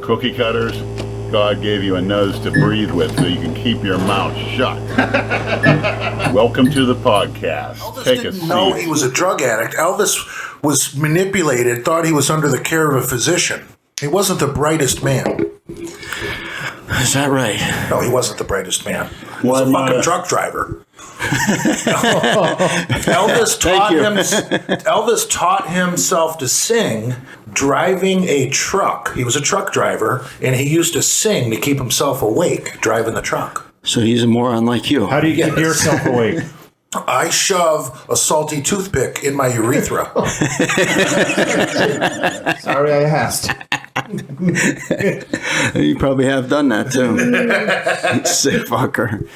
cookie cutters. God gave you a nose to breathe with so you can keep your mouth shut. Welcome to the podcast. Elvis Take a didn't seat. know he was a drug addict. Elvis was manipulated, thought he was under the care of a physician. He wasn't the brightest man. Is that right? No, he wasn't the brightest man. He was a fucking truck driver. Elvis taught himself to sing driving a truck. He was a truck driver, and he used to sing to keep himself awake driving the truck. So he's a moron like you. How do you keep yourself awake? I shove a salty toothpick in my urethra. Sorry, I asked. You probably have done that too. Sick fucker.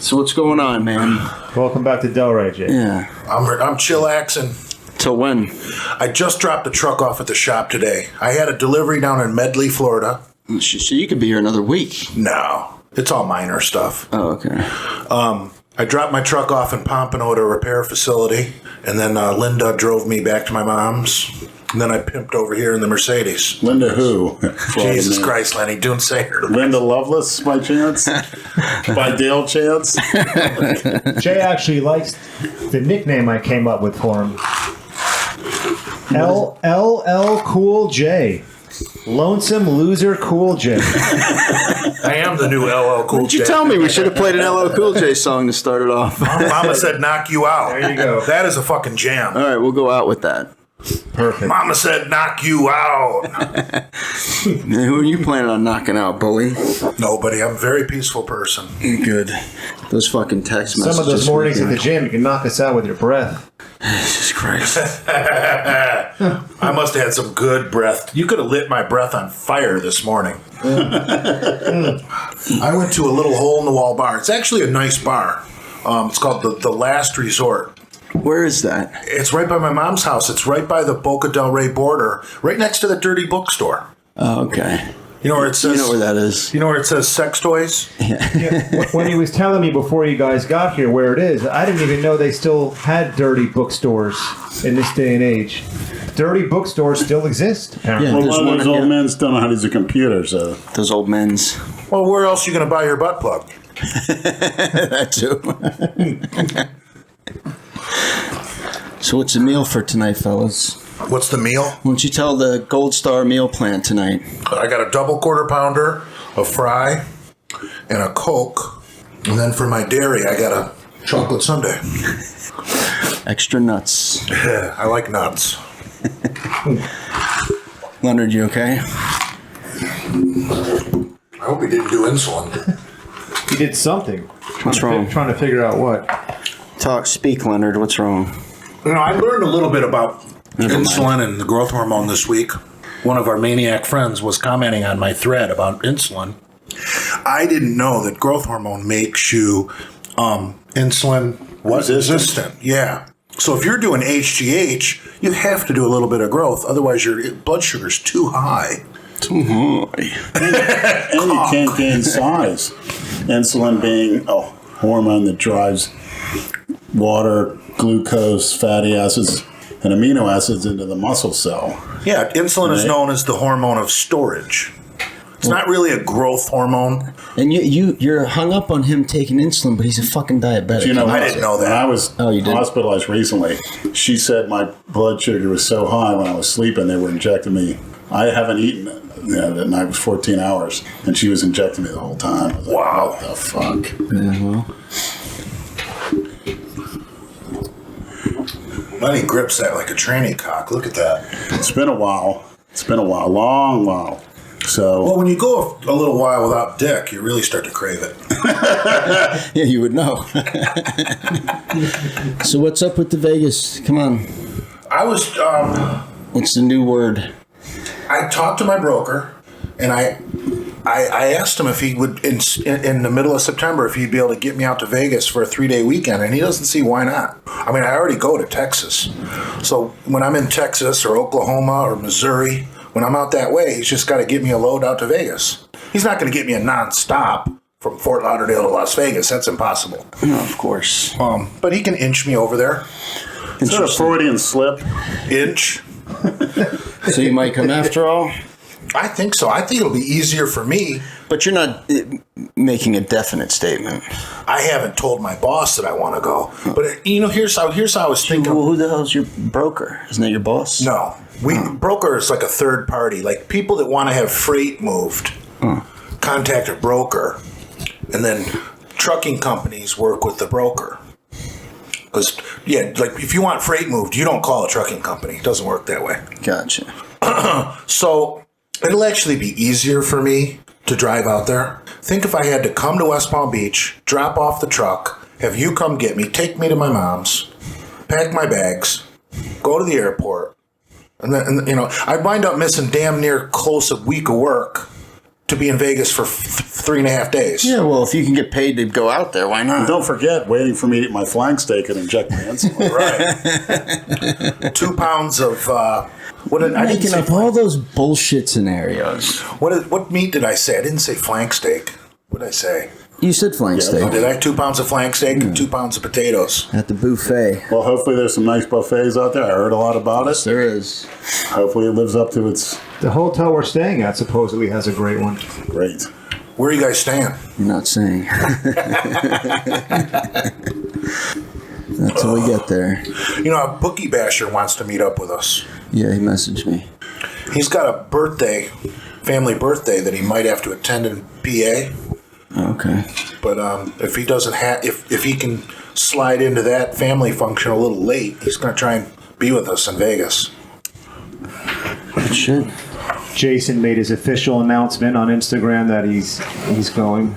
So what's going on, man? Welcome back to Delray, Jay. Yeah. I'm chillaxing. Till when? I just dropped the truck off at the shop today. I had a delivery down in Medley, Florida. So you could be here another week. No, it's all minor stuff. Oh, okay. I dropped my truck off in Pompano at a repair facility, and then Linda drove me back to my mom's. And then I pimped over here in the Mercedes. Linda who? Jesus Christ, Lenny, don't say her. Linda Lovelace, by chance? By Dale chance? Jay actually likes the nickname I came up with for him. LL Cool J. Lonesome Loser Cool J. I am the new LL Cool Did J. you tell me we should have played an LL Cool J song to start it off? Mama said knock you out. There you go. That is a fucking jam. All right, we'll go out with that. Perfect. Mama said knock you out. Man, who are you planning on knocking out, bully? Nobody. I'm a very peaceful person. Good. Those fucking text messages. Some of those mornings at the gym, you can knock us out with your breath. Jesus Christ. I must have had some good breath. You could have lit my breath on fire this morning. I went to a little hole-in-the-wall bar. It's actually a nice bar. It's called the Last Resort. Where is that? It's right by my mom's house. It's right by the Boca Del Rey border, right next to the Dirty Bookstore. Oh, okay. You know where it says? You know where that is. You know where it says sex toys? Yeah. When he was telling me before you guys got here where it is, I didn't even know they still had dirty bookstores in this day and age. Dirty bookstores still exist, apparently. Yeah. Well, There's one of one those in old here. men don't know how to use a computer, so... Those old men's. Well, where else are you going to buy your butt plug? That too. So what's the meal for tonight, fellas? What's the meal? Why don't you tell the Gold Star meal plan tonight? I got a double quarter pounder, a fry, and a Coke. And then for my dairy, I got a chocolate sundae. Extra nuts. Yeah, I like nuts. Leonard, you okay? I hope he didn't do insulin. He did something. What's wrong? Trying to figure out what. Speak, Leonard. What's wrong? You know, I learned a little bit about insulin and the growth hormone this week. One of our maniac friends was commenting on my thread about insulin. I didn't know that growth hormone makes you insulin resistant. Yeah. So if you're doing HGH, you have to do a little bit of growth. Otherwise, your blood sugar's too high. Too high. And you can't gain size. Insulin being a hormone that drives water, glucose, fatty acids, and amino acids into the muscle cell. Yeah, insulin is known as the hormone of storage. It's not really a growth hormone. And you're hung up on him taking insulin, but he's a fucking diabetic. You know, I didn't know that. When I was you didn't? hospitalized recently, she said my blood sugar was so high when I was sleeping, they were injecting me. I haven't eaten that night was 14 hours, and she was injecting me the whole time. I was like, Wow. what the fuck? Yeah, well. Lenny grips that like a tranny cock. Look at that. It's been a while. Long while. So, Well, when you go a little while without dick, you really start to crave it. Yeah, you would know. So what's up with the Vegas? Come on. I was, What's the new word? I talked to my broker, and I asked him if he would, in the middle of September, if he'd be able to get me out to Vegas for a 3-day weekend, and he doesn't see why not. I mean, I already go to Texas. So when I'm in Texas or Oklahoma or Missouri, when I'm out that way, he's just got to get me a load out to Vegas. He's not going to get me a nonstop from Fort Lauderdale to Las Vegas. That's impossible. No, of course. But he can inch me over there. is that a Freudian slip? Inch. So you might come after all? I think so. I think it'll be easier for me. But you're not making a definite statement. I haven't told my boss that I want to go. But here's how I was thinking. Well, who the hell's your broker? Isn't that your boss? No, broker is like a third party, like people that want to have freight moved. Contact a broker, and then trucking companies work with the broker. Because like if you want freight moved, you don't call a trucking company. It doesn't work that way. Gotcha. So it'll actually be easier for me to drive out there. Think if I had to come to West Palm Beach, drop off the truck, have you come get me, take me to my mom's, pack my bags, go to the airport, and then I'd wind up missing damn near close a week of work to be in Vegas for 3.5 days. Yeah, well, if you can get paid to go out there, why not? And don't forget, waiting for me to eat my flank steak and inject my insulin. Right. 2 pounds of I didn't say all those bullshit scenarios. What meat did I say? I didn't say flank steak. What did I say? You said flank steak. Oh, did I? 2 pounds of flank steak and 2 pounds of potatoes. At the buffet. Well, hopefully there's some nice buffets out there. I heard a lot about it. There is. Hopefully it lives up to its... The hotel we're staying at supposedly has a great one. Great. Where are you guys staying? You're not saying. Until we get there. A Bookie Basher wants to meet up with us. Yeah, he messaged me. He's got a family birthday that he might have to attend in PA. Okay. But if he doesn't if he can slide into that family function a little late, he's going to try and be with us in Vegas. Shit. Jason made his official announcement on Instagram that he's going.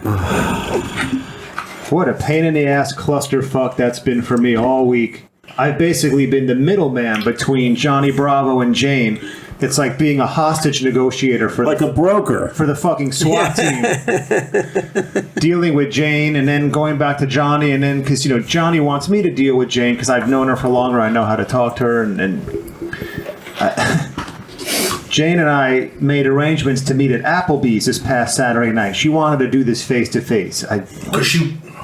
What a pain in the ass clusterfuck that's been for me all week. I've basically been the middleman between Johnny Bravo and Jane. It's like being a hostage negotiator for like a broker for the fucking SWAT team. Dealing with Jane and then going back to Johnny, and then because Johnny wants me to deal with Jane because I've known her for longer. I know how to talk to her, and Jane and I made arrangements to meet at Applebee's this past Saturday night. She wanted to do this face to face.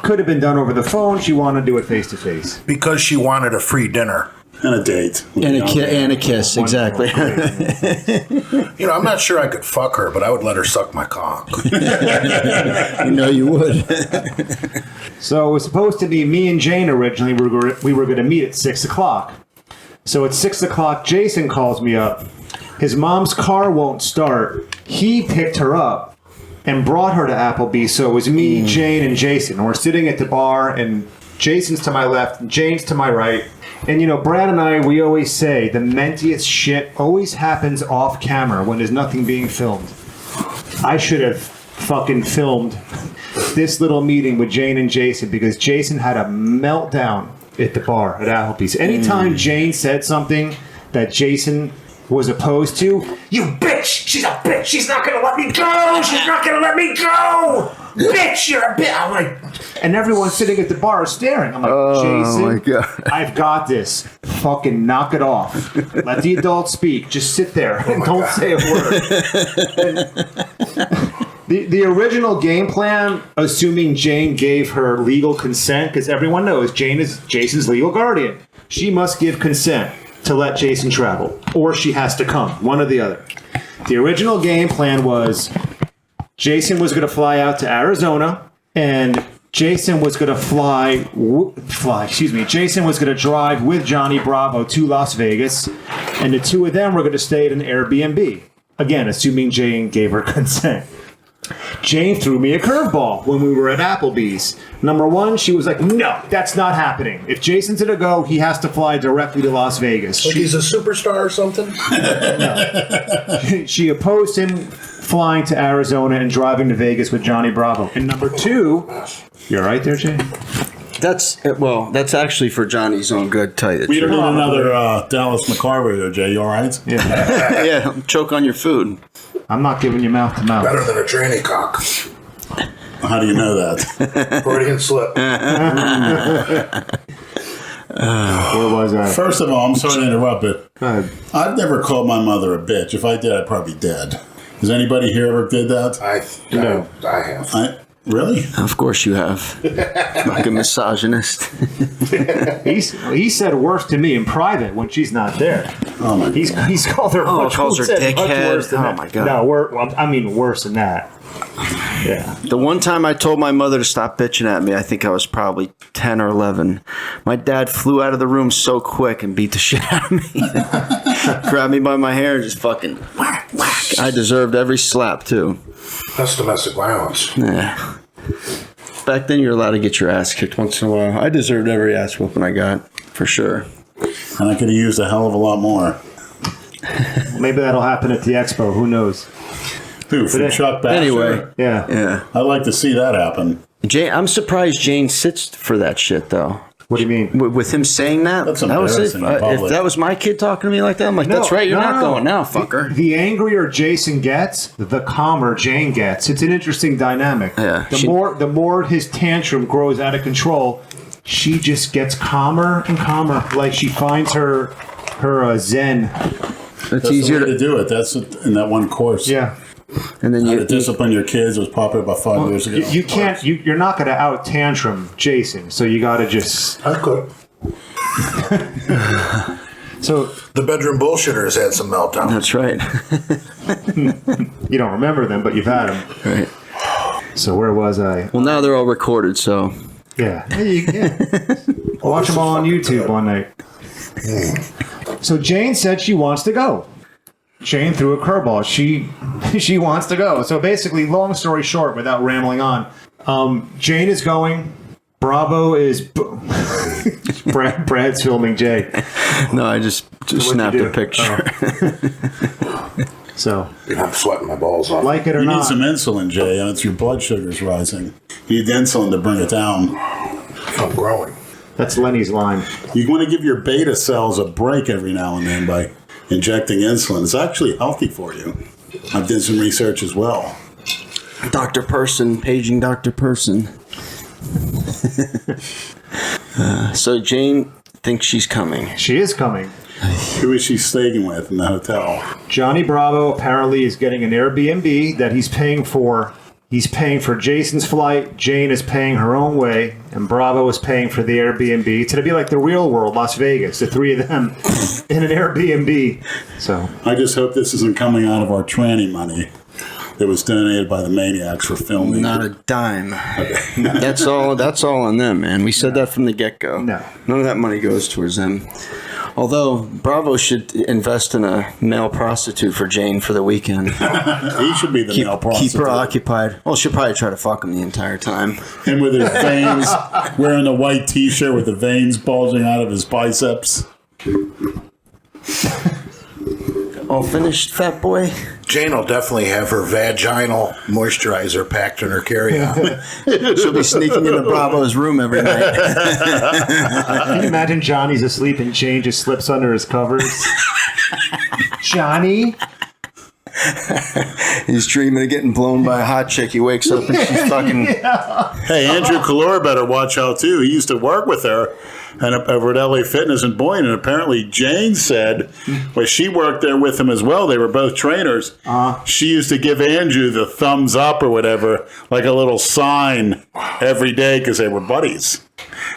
Could have been done over the phone. She wanted to do it face to face because she wanted a free dinner. And a date. And a kiss, exactly. I'm not sure I could fuck her, but I would let her suck my cock. You would. So it was supposed to be me and Jane originally. We were going to meet at 6 o'clock. So at 6 o'clock, Jason calls me up. His mom's car won't start. He picked her up and brought her to Applebee's. So it was me, Jane, and Jason. And we're sitting at the bar, and Jason's to my left, and Jane's to my right. And Brad and I, we always say the mentiest shit always happens off camera when there's nothing being filmed. I should have fucking filmed this little meeting with Jane and Jason because Jason had a meltdown at the bar at Applebee's. Anytime Jane said something that Jason was opposed to, you bitch! She's a bitch! She's not gonna let me go! She's not gonna let me go! Bitch, you're a bitch! I'm like, and everyone's sitting at the bar staring. I'm like, Jason, my God. I've got this. Fucking knock it off. Let the adults speak. Just sit there and don't say a word. The original game plan, assuming Jane gave her legal consent, because everyone knows Jane is Jason's legal guardian. She must give consent to let Jason travel, or she has to come, one or the other. The original game plan was Jason was going to fly out to Arizona, and Jason was going to Jason was going to drive with Johnny Bravo to Las Vegas, and the two of them were going to stay at an Airbnb. Again, assuming Jane gave her consent. Jane threw me a curveball when we were at Applebee's. Number one, she was like, no, that's not happening. If Jason's going to go, he has to fly directly to Las Vegas. Like he's a superstar or something? No. She opposed him flying to Arizona and driving to Vegas with Johnny Bravo. And number two, you're right there, Jane? That's actually for Johnny's own good. We don't need another Dallas McCarver here, Jay. You all right? Yeah. Yeah, choke on your food. I'm not giving you mouth to mouth. Better than a tranny cock. How do you know that? Freudian slip. Where was I? First of all, I'm sorry to interrupt, but Go ahead. I've never called my mother a bitch. If I did, I'd probably be dead. Has anybody here ever did that? I have. Really? Of course you have. Fucking misogynist. He said worse to me in private when she's not there. Oh my He's called her. calls her dickhead. Oh my God. No, I mean worse than that. Yeah. The one time I told my mother to stop bitching at me, I think I was probably 10 or 11. My dad flew out of the room so quick and beat the shit out of me. Grabbed me by my hair and just fucking whack, whack. I deserved every slap, too. That's domestic violence. Yeah. Back then, you're allowed to get your ass kicked once in a while. I deserved every ass whooping I got, for sure. And I could have used a hell of a lot more. Maybe that'll happen at the expo. Who knows? Who, from Chuck Basher? Anyway. Yeah. I'd like to see that happen. I'm surprised Jane sits for that shit, though. What do you mean? With him saying that? That's that was it. embarrassing in public. If that was my kid talking to me like that, I'm like, that's right, you're not going now, fucker. The angrier Jason gets, the calmer Jane gets. It's an interesting dynamic. Yeah, The more his tantrum grows out of control, she just gets calmer and calmer. Like she finds her zen. It's That's easier the way to do it. That's in that one course. Yeah. And then How to discipline your kids was popular about 5 years ago. You can't. You're not going to out tantrum Jason. So you got to just. I could. So The bedroom bullshitters had some meltdowns. That's right. you don't remember them, but you've had them. Right. So where was I? Well, now they're all recorded, so. Yeah. Watch them all on YouTube one night. So Jane said she wants to go. Jane threw a curveball. She wants to go. So basically, long story short, without rambling on, Jane is going. Bravo is. Brad's filming Jay. No, I just snapped a picture. So I'm sweating my balls off. like it or You need not, some insulin, Jay. It's your blood sugar's rising. You need insulin to bring it down. I'm growing. that's Lenny's line. You want to give your beta cells a break every now and then by injecting insulin. It's actually healthy for you. I've done some research as well. Dr. Person, paging Dr. Person. So Jane thinks she's coming. She is coming. Who is she staying with in the hotel? Johnny Bravo apparently is getting an Airbnb that he's paying for. He's paying for Jason's flight. Jane is paying her own way, and Bravo is paying for the Airbnb. It's going to be like the real world, Las Vegas, the three of them in an Airbnb. So I just hope this isn't coming out of our tranny money that was donated by the maniacs for filming. Not a dime. That's all on them, man. We said that from the get-go. No. None of that money goes towards them. Although Bravo should invest in a male prostitute for Jane for the weekend. He should be the male prostitute. Keep her occupied. Well, she'll probably try to fuck him the entire time. Him with his veins, wearing a white t-shirt with the veins bulging out of his biceps. All finished, fat boy? Jane will definitely have her vaginal moisturizer packed in her carry-on. She'll be sneaking into Bravo's room every night. can you imagine Johnny's asleep and Jane just slips under his covers? Johnny? He's dreaming of getting blown by a hot chick. He wakes up and she's fucking... Hey, Andrew Calora better watch out too. He used to work with her and over at LA Fitness in Boyne, and apparently Jane said, well, she worked there with him as well. They were both trainers. She used to give Andrew the thumbs up or whatever, like a little sign every day because they were buddies.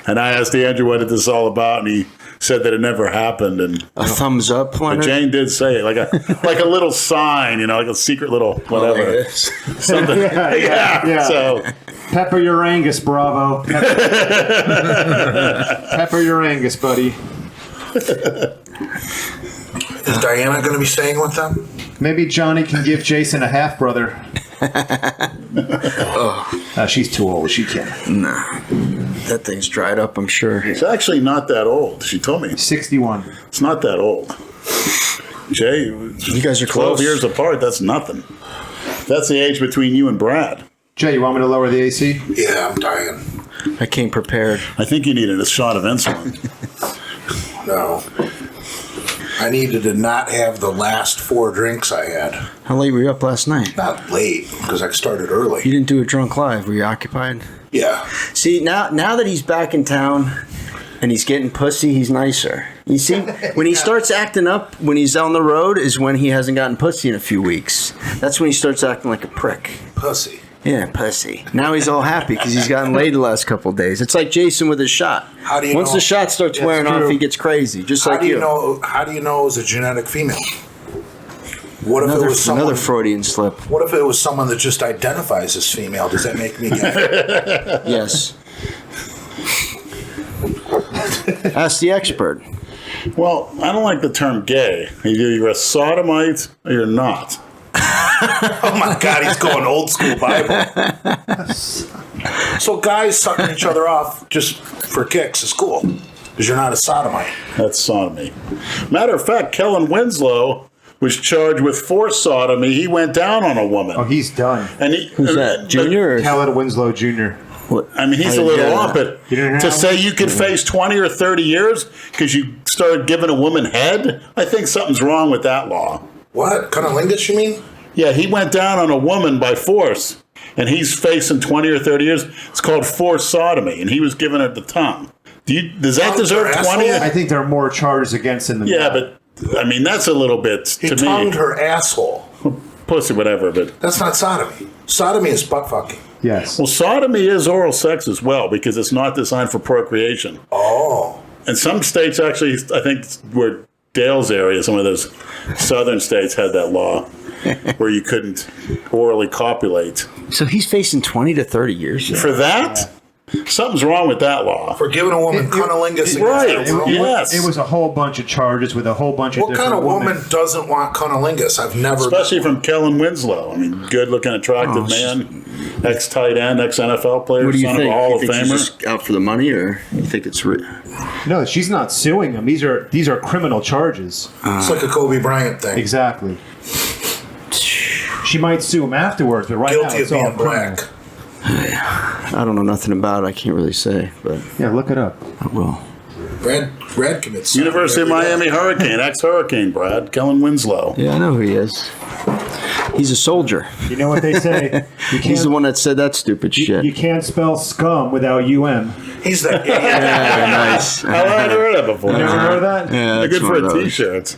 And I asked Andrew what it was all about, and he said that it never happened. And A thumbs up, but Leonard? Jane did say it, like a little sign, like a secret little whatever. Something. Yeah. So Pepper your Angus, Bravo. Pepper your Angus, buddy. Is Diana going to be staying with them? Maybe Johnny can give Jason a half brother. She's too old. She can't. Nah. That thing's dried up, I'm sure. it's actually not that old. She told me 61. it's not that old. Jay, You guys are 12 close. years apart. That's nothing. That's the age between you and Brad. Jay, you want me to lower the AC? Yeah, I'm dying. I came prepared. I think you needed a shot of insulin. No. I needed to not have the last 4 drinks I had. How late were you up last night? Not late, because I started early. You didn't do a drunk live. Were you occupied? Yeah. See, now that he's back in town and he's getting pussy, he's nicer. You see, when he starts acting up when he's on the road is when he hasn't gotten pussy in a few weeks. That's when he starts acting like a prick. Pussy. Yeah, pussy. Now he's all happy because he's gotten laid the last couple of days. It's like Jason with his shot. How do you Once know? the shot starts wearing off, he gets crazy, just How like do you. you know? How do you know it was a genetic female? What if Another, it was someone? another Freudian slip. What if it was someone that just identifies as female? Does that make me gay? Yes. Ask the expert. Well, I don't like the term gay. Either you're a sodomite or you're not. Oh my God, he's going old school Bible. So guys sucking each other off just for kicks is cool because you're not a sodomite. That's sodomy. Matter of fact, Kellen Winslow was charged with forced sodomy. He went down on a woman. Oh, he's done. And he, Who's that? Junior? Or? Kellen Winslow Jr. What? I mean, he's I a little didn't get off, that. but You didn't to have say him? you could face 20 or 30 years because you started giving a woman head, I think something's wrong with that law. What? Cunnilingus, you mean? Yeah, he went down on a woman by force, and he's facing 20 or 30 years. It's called forced sodomy, and he was giving her the tongue. Does that Tongue deserve to her 20? asshole? I think there are more charges against him than Yeah, that. but, I mean, that's a little bit, He to tongued me, her asshole. pussy, whatever, but... That's not sodomy. Sodomy is butt fucking. Yes. Well, sodomy is oral sex as well, because it's not designed for procreation. Oh. And some states actually, I think where Dale's area, some of those southern states had that law where you couldn't orally copulate. So he's facing 20 to 30 years. For that, something's wrong with that law. For giving a woman cunnilingus Right. against her will. Yes. It was a whole bunch of charges with a whole bunch of What different kind of women. woman doesn't want cunnilingus? I've never. Especially from Kellen Winslow. I mean, good-looking, attractive man, ex-tight end, ex-NFL player, What do you son think? of a Hall You of think she's Famer. just out for the money, or you think it's... No, she's not suing him. These are criminal charges. It's like a Kobe Bryant thing. Exactly. She might sue him afterwards, but right now Guilty of it's all being criminal. black. I don't know nothing about it. I can't really say, but Yeah, look it up. I will. Brad commits. sodomy University of every day. Miami Hurricane, ex-Hurricane, Brad. Kellen Winslow. Yeah, I know who he is. He's a soldier. You know what they say? You He's the can't, one that said that stupid shit. you can't spell scum without UM. He's that. Yeah, Yeah, nice. I hadn't heard that before. Never heard of that? Yeah, They're that's good one for of a those. T-shirt.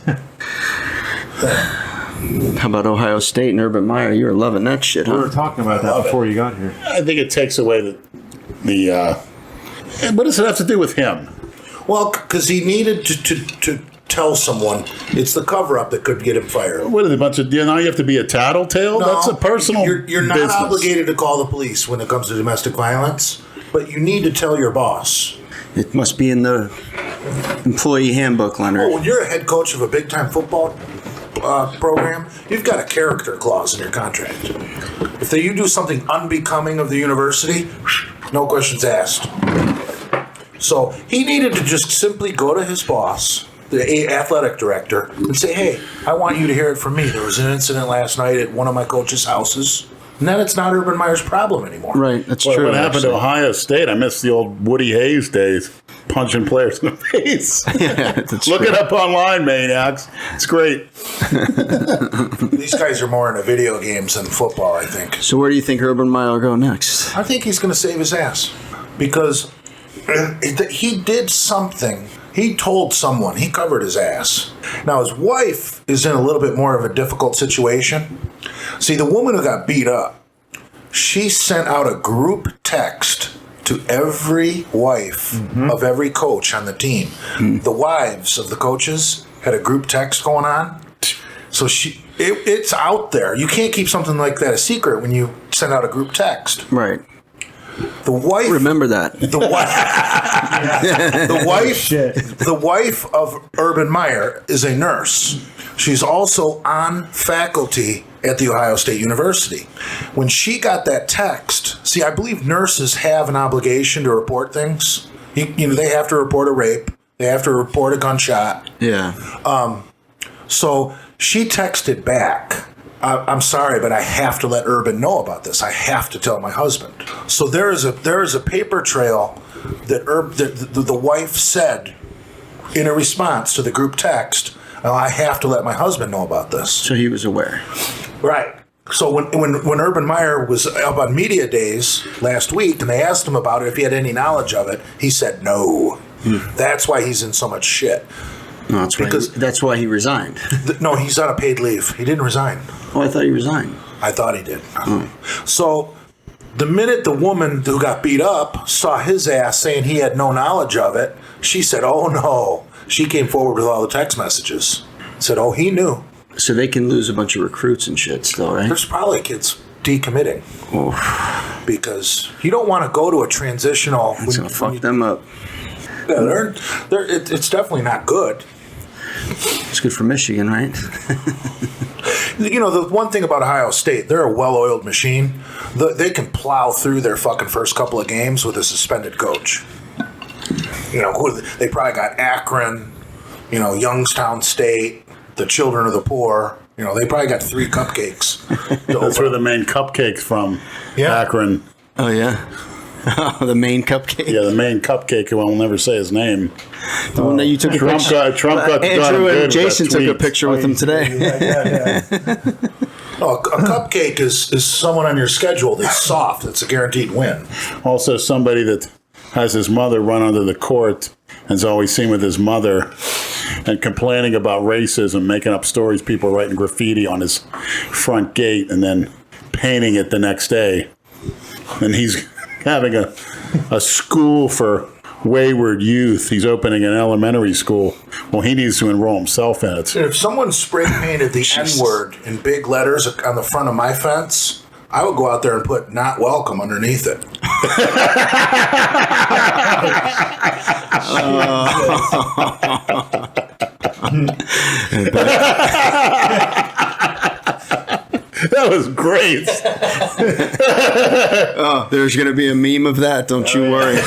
How about Ohio State and Urban Meyer? You were loving that shit, We were huh? talking about that before you got here. I think it takes away the and what does it have to do with him? well, because he needed to tell someone it's the cover-up that could get him fired. What are they, a bunch of, now you have to be a tattletale? That's a personal You're not business. obligated to call the police when it comes to domestic violence, but you need to tell your boss. It must be in the employee handbook, Oh, Leonard. when you're a head coach of a big-time football program, you've got a character clause in your contract. If you do something unbecoming of the university, no questions asked. So he needed to just simply go to his boss, the athletic director, and say, hey, I want you to hear it from me. There was an incident last night at one of my coach's houses. And then it's not Urban Meyer's problem anymore. Right, that's What, true. what happened to actually. Ohio State? I miss the old Woody Hayes days, punching players in the face. Yeah, that's Look true. it up online, maniacs. It's great. These guys are more into video games than football, I think. So where do you think Urban Meyer will go next? I think he's going to save his ass because he did something. He told someone. He covered his ass. Now, his wife is in a little bit more of a difficult situation. See, the woman who got beat up, she sent out a group text to every wife of every coach on the team. The wives of the coaches had a group text going on. So it's out there. You can't keep something like that a secret when you send out a group text. Right. The wife. Remember that. The wife. the wife. Shit. The wife of Urban Meyer is a nurse. She's also on faculty at the Ohio State University. When she got that text, see, I believe nurses have an obligation to report things. You know, they have to report a rape. They have to report a gunshot. Yeah. So she texted back. I'm sorry, but I have to let Urban know about this. I have to tell my husband. So there is a paper trail that the wife said in a response to the group text. I have to let my husband know about this. So he was aware. Right. So when Urban Meyer was up on media days last week, and they asked him about it if he had any knowledge of it, he said no. That's why he's in so much shit. No, that's why he resigned. No, he's on a paid leave. He didn't resign. Oh, I thought he resigned. I thought he did. So The minute the woman who got beat up saw his ass saying he had no knowledge of it, she said, "Oh no." She came forward with all the text messages. Said, "Oh, he knew." So they can lose a bunch of recruits and shit still, right? There's probably kids decommitting because you don't want to go to a transitional. It's gonna fuck them up. Yeah, it's definitely not good. It's good for Michigan, right? You know, the one thing about Ohio State, they're a well-oiled machine. They can plow through their fucking first couple of games with a suspended coach. You know, they probably got Akron, you know, Youngstown State, the Children of the Poor. You know, they probably got 3 cupcakes. That's where the main cupcake's from. Yeah. Akron. Oh, yeah. The main cupcake. Yeah, the main cupcake. Who I'll never say his name. The one that you took a Trump picture. got Andrew and Jason took a tweet. picture with him today. No, a cupcake is someone on your schedule that's soft. That's a guaranteed win. Also, somebody that has his mother run under the court and is always seen with his mother and complaining about racism, making up stories, people writing graffiti on his front gate and then painting it the next day. And he's having a school for wayward youth. He's opening an elementary school. Well, he needs to enroll himself in it. If someone spray painted the N-word in big letters on the front of my fence, I would go out there and put "not welcome" underneath it. That was great. Oh, there's going to be a meme of that. Don't you worry.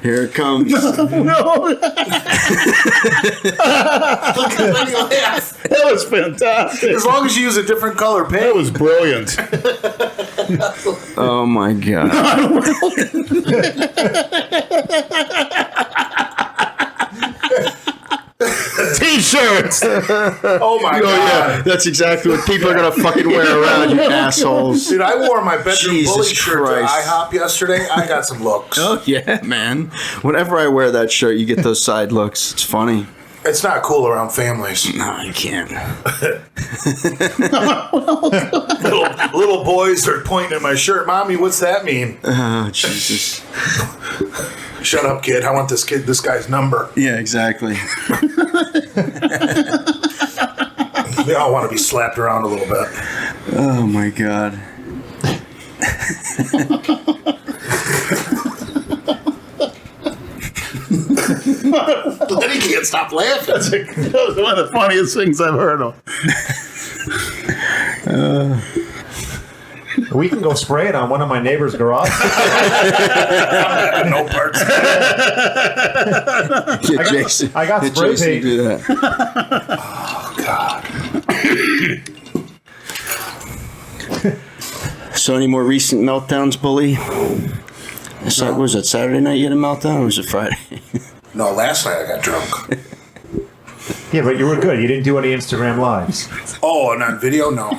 Here it comes. That was fantastic. As long as you use a different color paint. That was brilliant. Oh, my God. T-shirts. Oh my god! Yeah, that's exactly what people are gonna fucking wear around, you assholes. Dude, I wore my bedroom Jesus bully shirt to Christ. IHOP yesterday. I got some looks. Oh yeah, man. Whenever I wear that shirt, you get those side looks. It's funny. It's not cool around families. No, you can't. Little boys are pointing at my shirt. "Mommy, what's that mean?" Oh Jesus. Shut up, kid. I want this guy's number. Yeah, exactly. They all want to be slapped around a little bit. Oh my God. Lenny can't stop laughing. That was one of the funniest things I've heard of. We can go spray it on one of my neighbor's garage. No parts. Get Jason. I got Get spray Jason to paint. do that. Oh God. So, any more recent meltdowns, Bully? What was that, Saturday night you had a meltdown, or was it Friday? No, last night I got drunk. Yeah, but you were good. You didn't do any Instagram lives. Oh, and on video? No.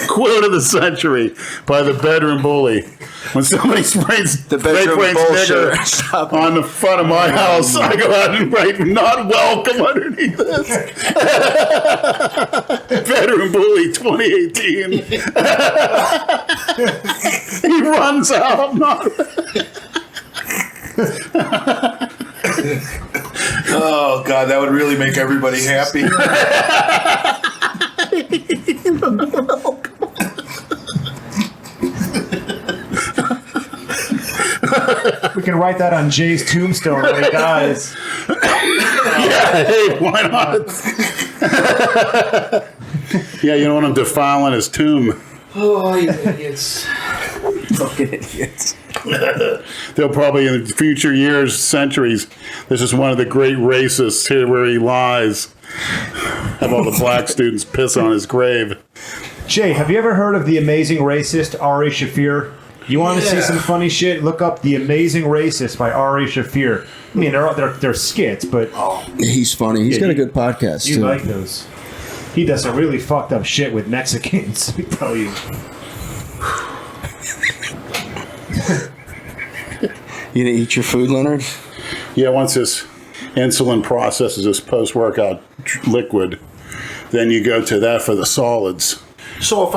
Quote of the century by the bedroom bully. When somebody sprays The bedroom bullshit. nigger on the front of my house, I go out and write "not welcome" underneath this. Bedroom bully 2018. He runs out. Oh God, that would really make everybody happy. We can write that on Jay's tombstone when he dies. Yeah, hey, why not? Yeah, you don't want him defiling his tomb. Oh, you idiots. Fucking idiots. They'll probably, in future years, centuries, this is one of the great racists here where he lies. Have all the black students piss on his grave. Jay, have you ever heard of the amazing racist Ari Shaffir? You want to see some funny shit? Look up The Amazing Racist by Ari Shaffir. I mean, they're skits, but He's funny. He's got a good podcast, you too. like those. He does some really fucked up shit with Mexicans, let me tell you. You gonna eat your food, Leonard? Yeah, once this insulin processes this post-workout liquid. Then you go to that for the solids. So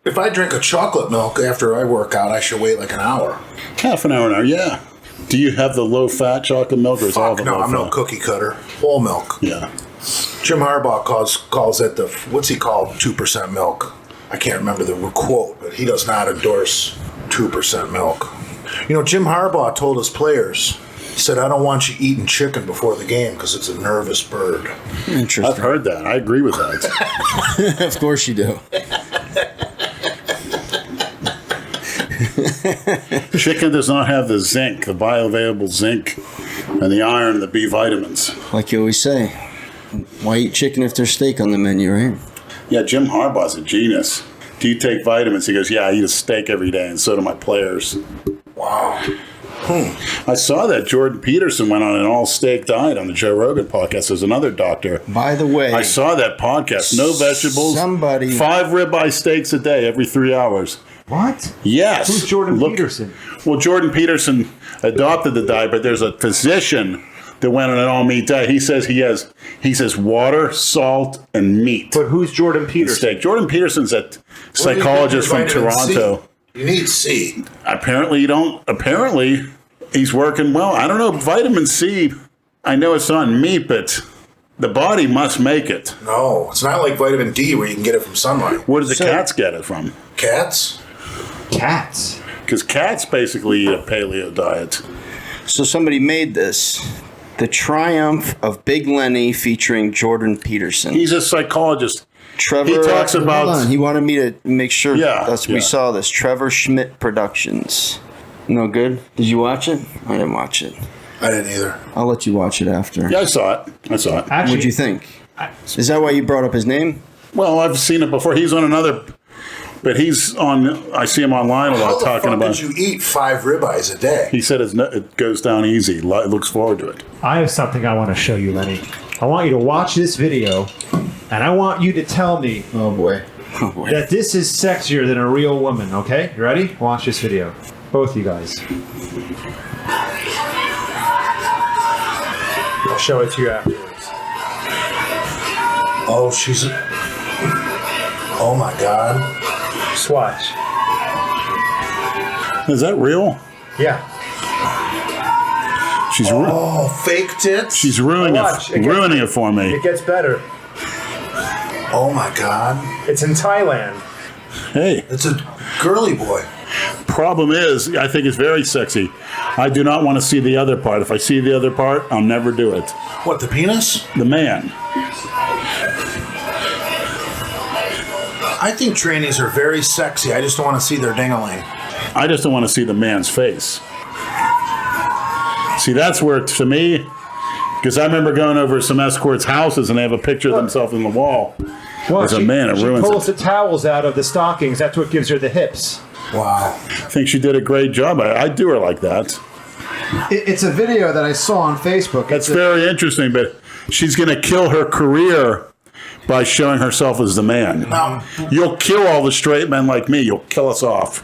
if I drink a chocolate milk after I work out, I should wait like an hour. Half an hour, yeah. Do you have the low-fat chocolate milk, or is all Fuck the no, I'm no low-fat? cookie cutter. Whole milk. Yeah. Jim Harbaugh calls it the, what's he called, 2% milk. I can't remember the quote, but he does not endorse 2% milk. You know, Jim Harbaugh told his players, he said, I don't want you eating chicken before the game because it's a nervous bird. Interesting. I've heard that. I agree with that. Of course you do. Chicken does not have the zinc, the bioavailable zinc, and the iron, and the B vitamins. Like you always say, why eat chicken if there's steak on the menu, right? Yeah, Jim Harbaugh's a genius. Do you take vitamins? He goes, yeah, I eat a steak every day, and so do my players. Wow. I saw that Jordan Peterson went on an all-steak diet on the Joe Rogan podcast. There's another doctor. By the way, I saw that podcast. No vegetables. 5 ribeye steaks a day every 3 hours. What? Yes. Who's Jordan Peterson? Well, Jordan Peterson adopted the diet, but there's a physician that went on an all-meat diet. He says water, salt, and meat. But who's Jordan Peterson? Steak. Jordan Peterson's a psychologist from Toronto. You need C. Apparently you don't. Apparently he's working well. I don't know. Vitamin C, I know it's not in meat, but the body must make it. No, it's not like vitamin D where you can get it from sunlight. Where do the cats get it from? Cats? Cats. Because cats basically eat a paleo diet. so somebody made this. The Triumph of Big Lenny featuring Jordan Peterson. He's a psychologist. Trevor, he talks about- hold on. He wanted me to make sure Yeah, we yeah. saw this. Trevor Schmidt Productions. No good? Did you watch it? I didn't watch it. I didn't either. I'll let you watch it after. Yeah, I saw it. Actually, What'd you think? Is that why you brought up his name? Well, I've seen it before. He's on another, but he's on. I see him online a How lot the talking fuck about. did you eat 5 ribeyes a day? He said it goes down easy. Looks forward to it. I have something I want to show you, Lenny. I want you to watch this video, and I want you to tell me Oh boy. Oh boy. that this is sexier than a real woman, okay? You ready? Watch this video. Both you guys. I'll show it to you afterwards. Oh, oh my God. Just watch. Is that real? Yeah. She's Oh, fake tits? she's ruining Watch. it, ruining it for me. It gets better. Oh my God. It's in Thailand. Hey, It's a girly boy. problem is, I think it's very sexy. I do not want to see the other part. If I see the other part, I'll never do it. What, the penis? The man. I think trannies are very sexy. I just don't want to see their ding-a-ling. I just don't want to see the man's face. See, that's where, to me, because I remember going over some escorts' houses and they have a picture of themselves in the wall. Well, As a man, it she ruins pulls it. the towels out of the stockings. That's what gives her the hips. Wow. I think she did a great job. I'd do her like that. It's a video that I saw on Facebook. That's very interesting, but she's going to kill her career by showing herself as the man. You'll kill all the straight men like me. You'll kill us off.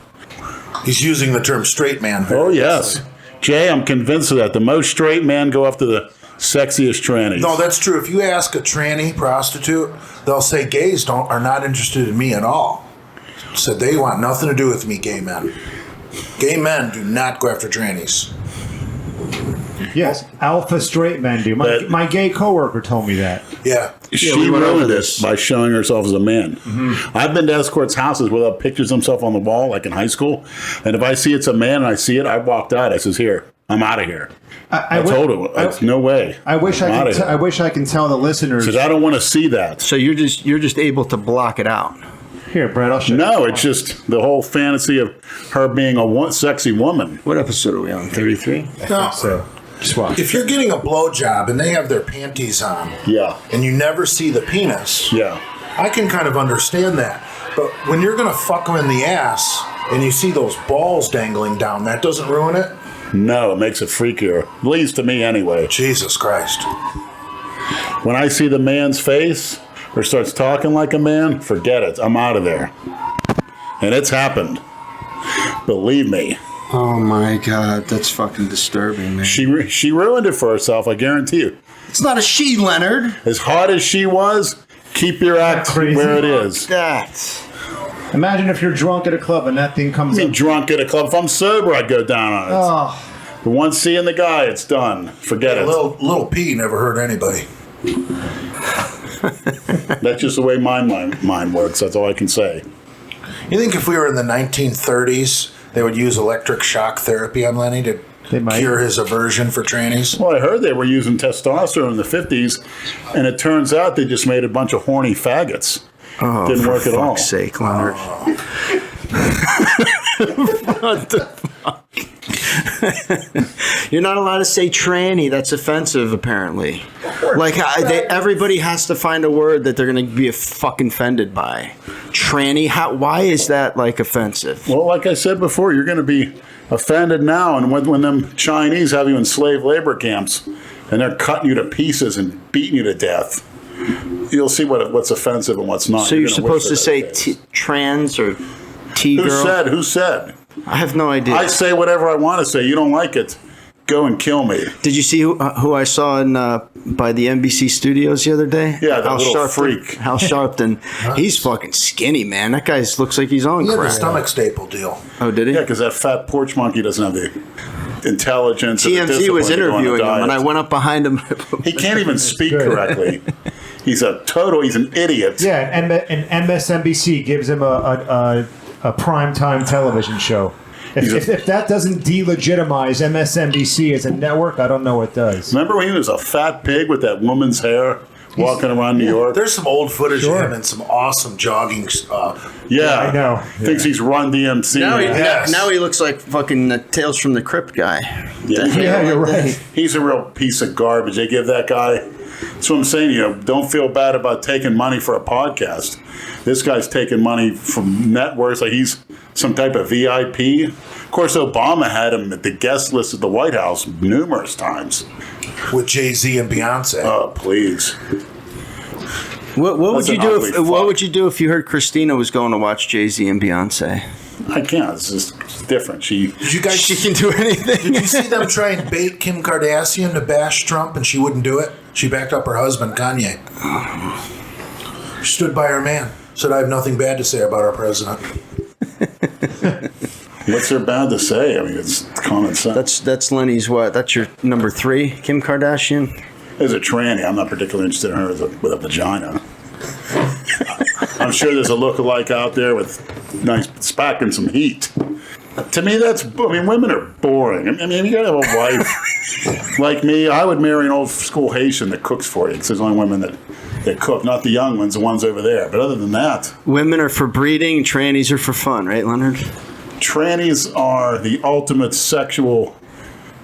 He's using the term straight man. Oh, yes. Jay, I'm convinced of that. The most straight men go after the sexiest trannies. No, that's true. If you ask a tranny prostitute, they'll say gays are not interested in me at all. So they want nothing to do with me, gay men. Gay men do not go after trannies. Yes, alpha straight men do. But- My gay coworker told me that. Yeah. She we went over ruined this. this by showing herself as a man. I've been to escorts' houses where they'll pictures themselves on the wall, like in high school. And if I see it's a man and I see it, I walked out. I says, "Here, I'm out of here." I told him, "No way." I wish I I'm could. outta here. I wish I can tell the listeners. Because I don't want to see that. So you're just able to block it out. Here, Brett, I'll show you. No, it's just the whole fantasy of her being a sexy woman. What episode are we on? 33? Now, So, just watch. if you're getting a blowjob and they have their panties on, Yeah, and you never see the penis, yeah. I can kind of understand that. But when you're going to fuck them in the ass and you see those balls dangling down, that doesn't ruin it? No, it makes it freakier. At least to me, anyway. Jesus Christ. When I see the man's face or starts talking like a man, forget it. I'm out of there. And it's happened. Believe me. Oh my God, that's fucking disturbing, man. She ruined it for herself, I guarantee you. It's not a she, Leonard. As hot as she was, keep your act Crazy. where it is. That. Imagine if you're drunk at a club and that thing comes I'm up. drunk at a club. If I'm sober, I'd go down on it. Oh, But once seeing the guy, it's done. Forget it. Little P never hurt anybody. That's just the way my mind works. That's all I can say. You think if we were in the 1930s, they would use electric shock therapy on Lenny to They might. cure his aversion for trannies? Well, I heard they were using testosterone in the 50s, and it turns out they just made a bunch of horny faggots. Oh, Didn't for work at all. fuck's sake, Leonard. What the fuck? You're not allowed to say tranny. That's offensive, apparently. Like, everybody has to find a word that they're going to be fucking offended by. Tranny? Why is that, like, offensive? Well, like I said before, you're going to be offended now, and when them Chinese have you in slave labor camps, and they're cutting you to pieces and beating you to death, you'll see what's offensive and what's not. So you're gonna supposed to wish for say that day. trans or T-girl? Who said? I have no idea. I say whatever I want to say. You don't like it, go and kill me. Did you see who I saw in by the NBC studios the other day? Yeah, that little freak. Hal Sharpton. He's fucking skinny, man. That guy looks like he's on He had the crack. stomach staple deal. Oh, did he? Yeah, because that fat porch monkey doesn't have the intelligence. or the TMZ discipline was to go on a interviewing him, and I diet. went up behind him. He can't even speak good. correctly. He's an idiot. yeah, and MSNBC gives him a primetime television show. If that doesn't delegitimize MSNBC as a network, I don't know what does. Remember when he was a fat pig with that woman's hair walking around New York? There's some old footage Sure. of him and some awesome jogging. Yeah, I know. Thinks he's Run DMC. Yes. Now he looks like fucking Tales from the Crypt guy. Yeah, you're right. He's a real piece of garbage. They give that guy. That's what I'm saying. Don't feel bad about taking money for a podcast. This guy's taking money from networks like he's some type of VIP. Of course, Obama had him at the guest list at the White House numerous times. with Jay-Z and Beyonce. Oh, please. What would That's you an do ugly if fuck. What would you do if you heard Christina was going to watch Jay-Z and Beyonce? I can't. It's just different. Did you guys She can do anything. Did you see them try and bait Kim Kardashian to bash Trump and she wouldn't do it? She backed up her husband, Kanye. She stood by her man. Said, I have nothing bad to say about our president. What's there bad to say? I mean, it's common sense. That's Lenny's what? That's your number 3, Kim Kardashian? As a tranny, I'm not particularly interested in her with a vagina. I'm sure there's a lookalike out there with nice spack and some heat. To me, women are boring. I mean, you gotta have a wife like me. I would marry an old school Haitian that cooks for you, because there's only women that cook, not the young ones, the ones over there. But other than that, Women are for breeding, trannies are for fun, right, Leonard? trannies are the ultimate sexual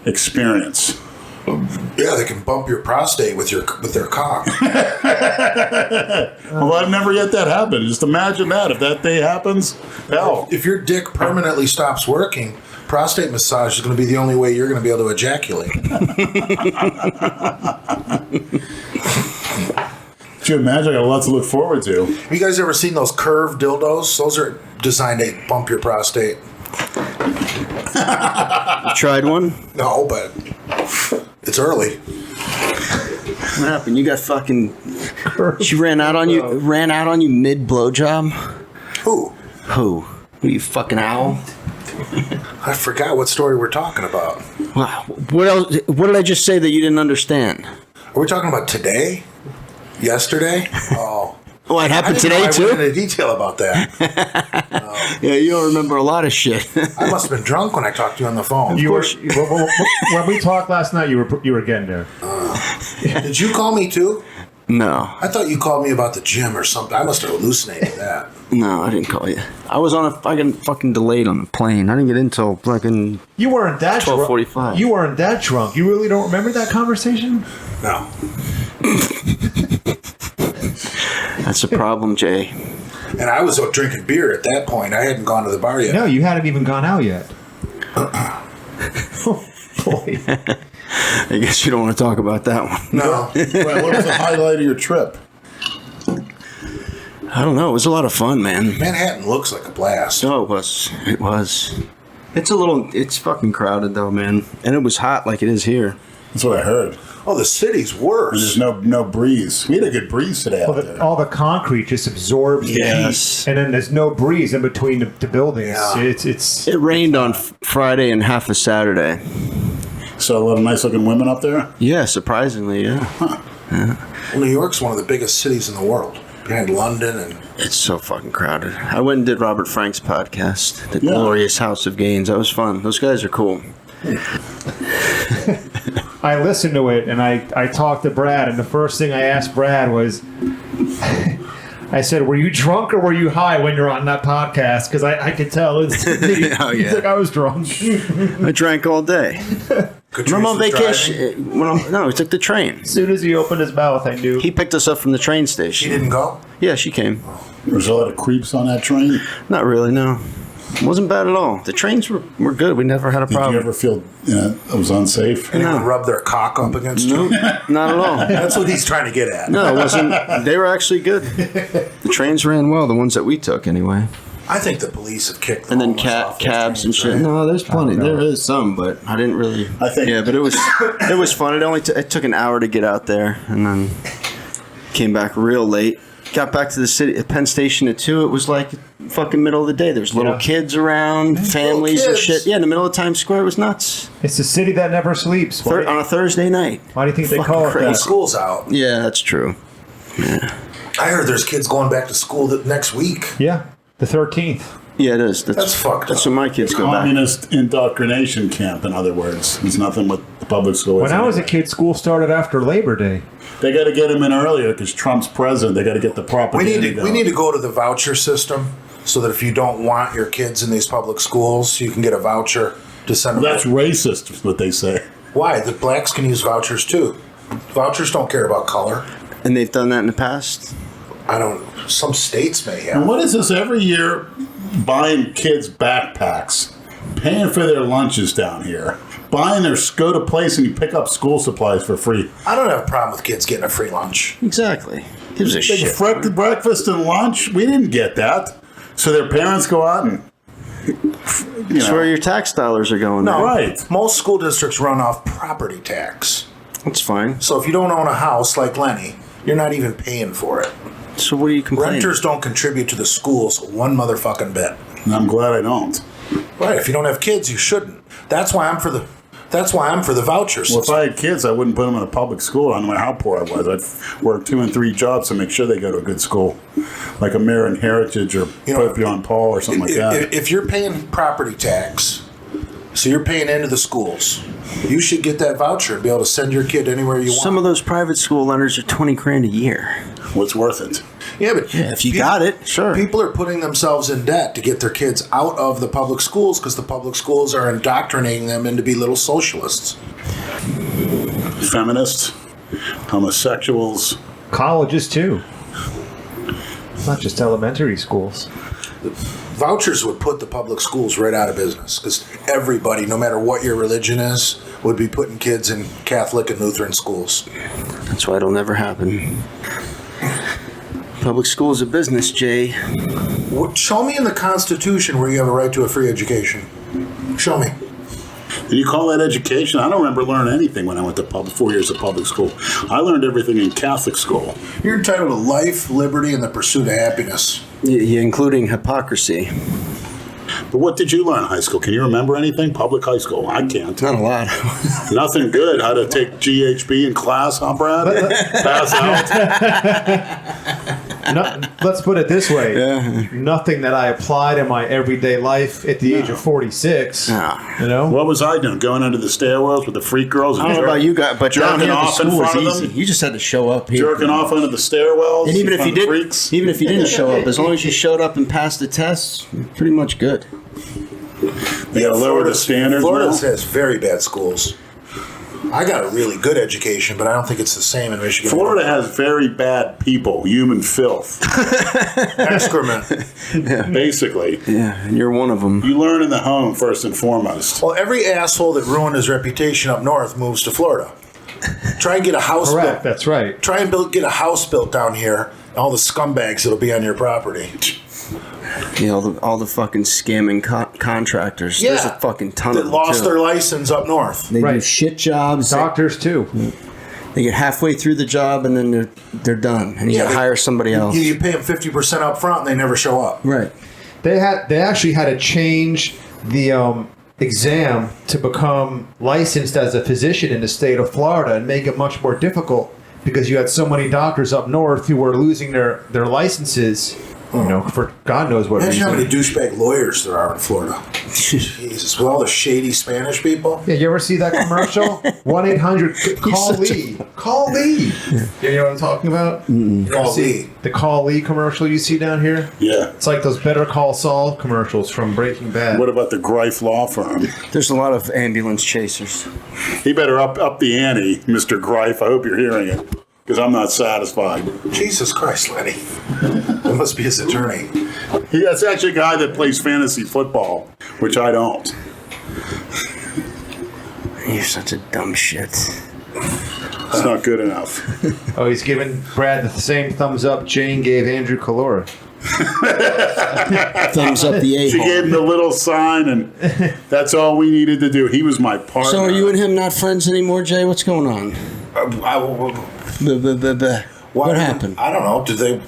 experience. Yeah, they can bump your prostate with their cock. Well, I've never yet that happened. Just imagine that. If that day happens, hell. If your dick permanently stops working, prostate massage is going to be the only way you're going to be able to ejaculate. Could you imagine? I got lots to look forward to. Have you guys ever seen those curved dildos? Those are designed to bump your prostate. You tried one? No, but it's early. What happened? You got fucking... She ran out on you mid blowjob? Ooh, Who? Who, you fucking owl? I forgot what story we're talking about. Wow. What else? What did I just say that you didn't understand? Are we talking about today? Yesterday? Oh. Oh, it I happened didn't know today I went too? into detail about that. Yeah, you don't remember a lot of shit. I must have been drunk when I talked to you on the phone. When we talked last night, you were getting there. Did you call me too? No. I thought you called me about the gym or something. I must have hallucinated that. No, I didn't call you. I was on I got fucking delayed on the plane. I didn't get in until fucking... You weren't that drunk. 12:45. You weren't that drunk. You really don't remember that conversation? No. That's a problem, Jay. And I was out drinking beer at that point. I hadn't gone to the bar yet. No, you hadn't even gone out yet. Oh, boy. I guess you don't want to talk about that one. No. Well, what was the highlight of your trip? I don't know. It was a lot of fun, man. Manhattan looks like a blast. Oh, it was. It was. It's fucking crowded though, man. And it was hot like it is here. That's what I heard. Oh, the city's worse. And there's no breeze. We had a good breeze today out there. All the concrete just absorbs the heat, and then there's no breeze in between the buildings. Yeah. It rained on Friday and half of Saturday. So a lot of nice looking women up there. Yeah, surprisingly, yeah. Well, New York's one of the biggest cities in the world, behind London and. It's so fucking crowded. I went and did Robert Frank's podcast, The Glorious House of Gains. That was fun. Those guys are cool. I listened to it, and I talked to Brad, and the first thing I asked Brad was, I said, "Were you drunk or were you high when you're on that podcast?" Because I could tell. He's like, I was drunk. I drank all day. When I'm on vacation, we took the train. As soon as he opened his mouth, I knew. He picked us up from the train She station. didn't go? Yeah, she came. There's a lot of creeps on that train. Not really, no. It wasn't bad at all. The trains were good. We never had a Did problem. you ever feel it was unsafe? Anyone rub their cock up against you? Not at all. That's what he's trying to get at. No, it wasn't. They were actually good. The trains ran well, the ones that we took anyway. I think the police have kicked the And then homeless off those cabs and trains, shit. right? No, there's plenty. There is some, but I didn't really. I think- Yeah, but it was fun. It took an hour to get out there, and then came back real late. Got back to the city at Penn Station at 2. It was like fucking middle of the day. There's little kids around, families and kids. shit. Yeah, in the middle of Times Square. It was nuts. It's a city that never sleeps. On a Thursday night. Why do you think they Fucking call it crazy. Well, that? school's out. Yeah, that's true. I heard there's kids going back to school next week. Yeah, the 13th. Yeah, it is. That's fucked That's up. when my kids go back. Communist indoctrination camp, in other words. It's nothing with the public school. When I was a kid, school started after Labor Day. They got to get him in earlier because Trump's president. They got to get the We propaganda need going. to go to the voucher system so that if you don't want your kids in these public schools, you can get a voucher to send them. That's racist, is what they say. Why? The blacks can use vouchers too. Vouchers don't care about color. And they've done that in the past? Some states may And have. what is this every year buying kids backpacks, paying for their lunches down here, buying their go to place and you pick up school supplies for free. I don't have a problem with kids getting a free lunch. Exactly. Gives a shit. Breakfast and lunch, we didn't get that. So their parents go out and That's where your tax dollars are going. No, there. Right. Most school districts run off property tax. That's fine. So if you don't own a house like Lenny, you're not even paying for it. So what are you complaining? Renters don't contribute to the schools one motherfucking bit. and I'm glad I don't. Right? If you don't have kids, you shouldn't. That's why I'm for the voucher Well, if system. I had kids, I wouldn't put them in a public school. I don't know how poor I was. I'd work 2 and 3 jobs to make sure they go to a good school, like American Heritage or Pope John Paul or something like that. If you're paying property tax, so you're paying into the schools, you should get that voucher and be able to send your kid anywhere you want. Some of those private school lenders are $20,000 a year. What's worth it? Yeah, but If you got it, sure. People are putting themselves in debt to get their kids out of the public schools because the public schools are indoctrinating them into be little socialists. Feminists, homosexuals. Colleges, too. Not just elementary schools. Vouchers would put the public schools right out of business because everybody, no matter what your religion is, would be putting kids in Catholic and Lutheran schools. That's why it'll never happen. Public school is a business, Jay. Show me in the Constitution where you have a right to a free education. Show me. Do you call that education? I don't remember learning anything when I went to 4 years of public school. I learned everything in Catholic school. You're entitled to life, liberty, and the pursuit of happiness. Yeah, including hypocrisy. But what did you learn in high school? Can you remember anything? Public high school? I can't. Not a lot. Nothing good. How to take GHB in class, huh, Brad? Pass out. No, let's put it this way. Nothing that I applied in my everyday life at the age of 46. No. You know? What was I doing? Going under the stairwells with the freak girls? And I don't know about you guys, but down jerking here the off in school was front of easy. them? You just had to show up here. Jerking off under the stairwells? And even in if you front of did, freaks? even if you didn't show up, as long as you showed up and passed the test, you're pretty much good. They gotta lower the standards Florida now? has very bad schools. I got a really good education, but I don't think it's the same in Michigan. Florida has very bad people, human filth, excrement. basically. Yeah, and you're one of them. You learn in the home first and foremost. Well, every asshole that ruined his reputation up north moves to Florida. Try and get a house Correct, built. that's right. Try and get a house built down here. And all the scumbags that'll be on your property. You know, all the fucking scamming contractors. There's a fucking ton that of them lost too. their license up north. They do Right. shit jobs. Doctors too. They get halfway through the job and then they're done, and you Yeah, gotta hire somebody else. You pay them 50% up front, and they never show up. Right. They actually had to change the exam to become licensed as a physician in the state of Florida and make it much more difficult because you had so many doctors up north who were losing their licenses, you know, for God knows what Imagine how many reason. douchebag lawyers there are in Florida. Jesus, with all the shady Spanish people. Yeah, you ever see that commercial? 1-800 Lee. Call Lee. You know what I'm talking about? Call Lee. The Call Lee commercial you see down here? Yeah. It's like those Better Call Saul commercials from Breaking Bad. What about the Greif Law Firm? There's a lot of ambulance chasers. He better up the ante, Mr. Greif. I hope you're hearing it, because I'm not satisfied. Jesus Christ, Lenny. That must be his attorney. That's actually a guy that plays fantasy football, which I don't. You're such a dumb shit. It's not good enough. Oh, he's giving Brad the same thumbs up Jane gave Andrew Calora. Thumbs up the She gave him a-hole. the little sign, and that's all we needed to do. He was my partner. So are you and him not friends anymore, Jay? What's going on? What happened? I don't know. Did they?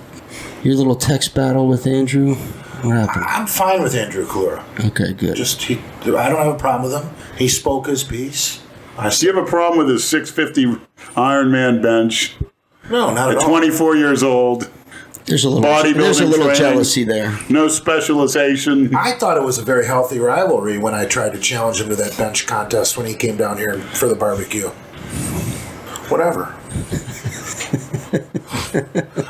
Your little text battle with Andrew? What happened? I'm fine with Andrew Kalura. Okay, good. I don't have a problem with him. He spoke his piece. Do you have a problem with his 650 Ironman bench? No, not at At all. 24 years old, There's a bodybuilding training, jealousy there. no specialization. I thought it was a very healthy rivalry when I tried to challenge him to that bench contest when he came down here for the barbecue. Whatever.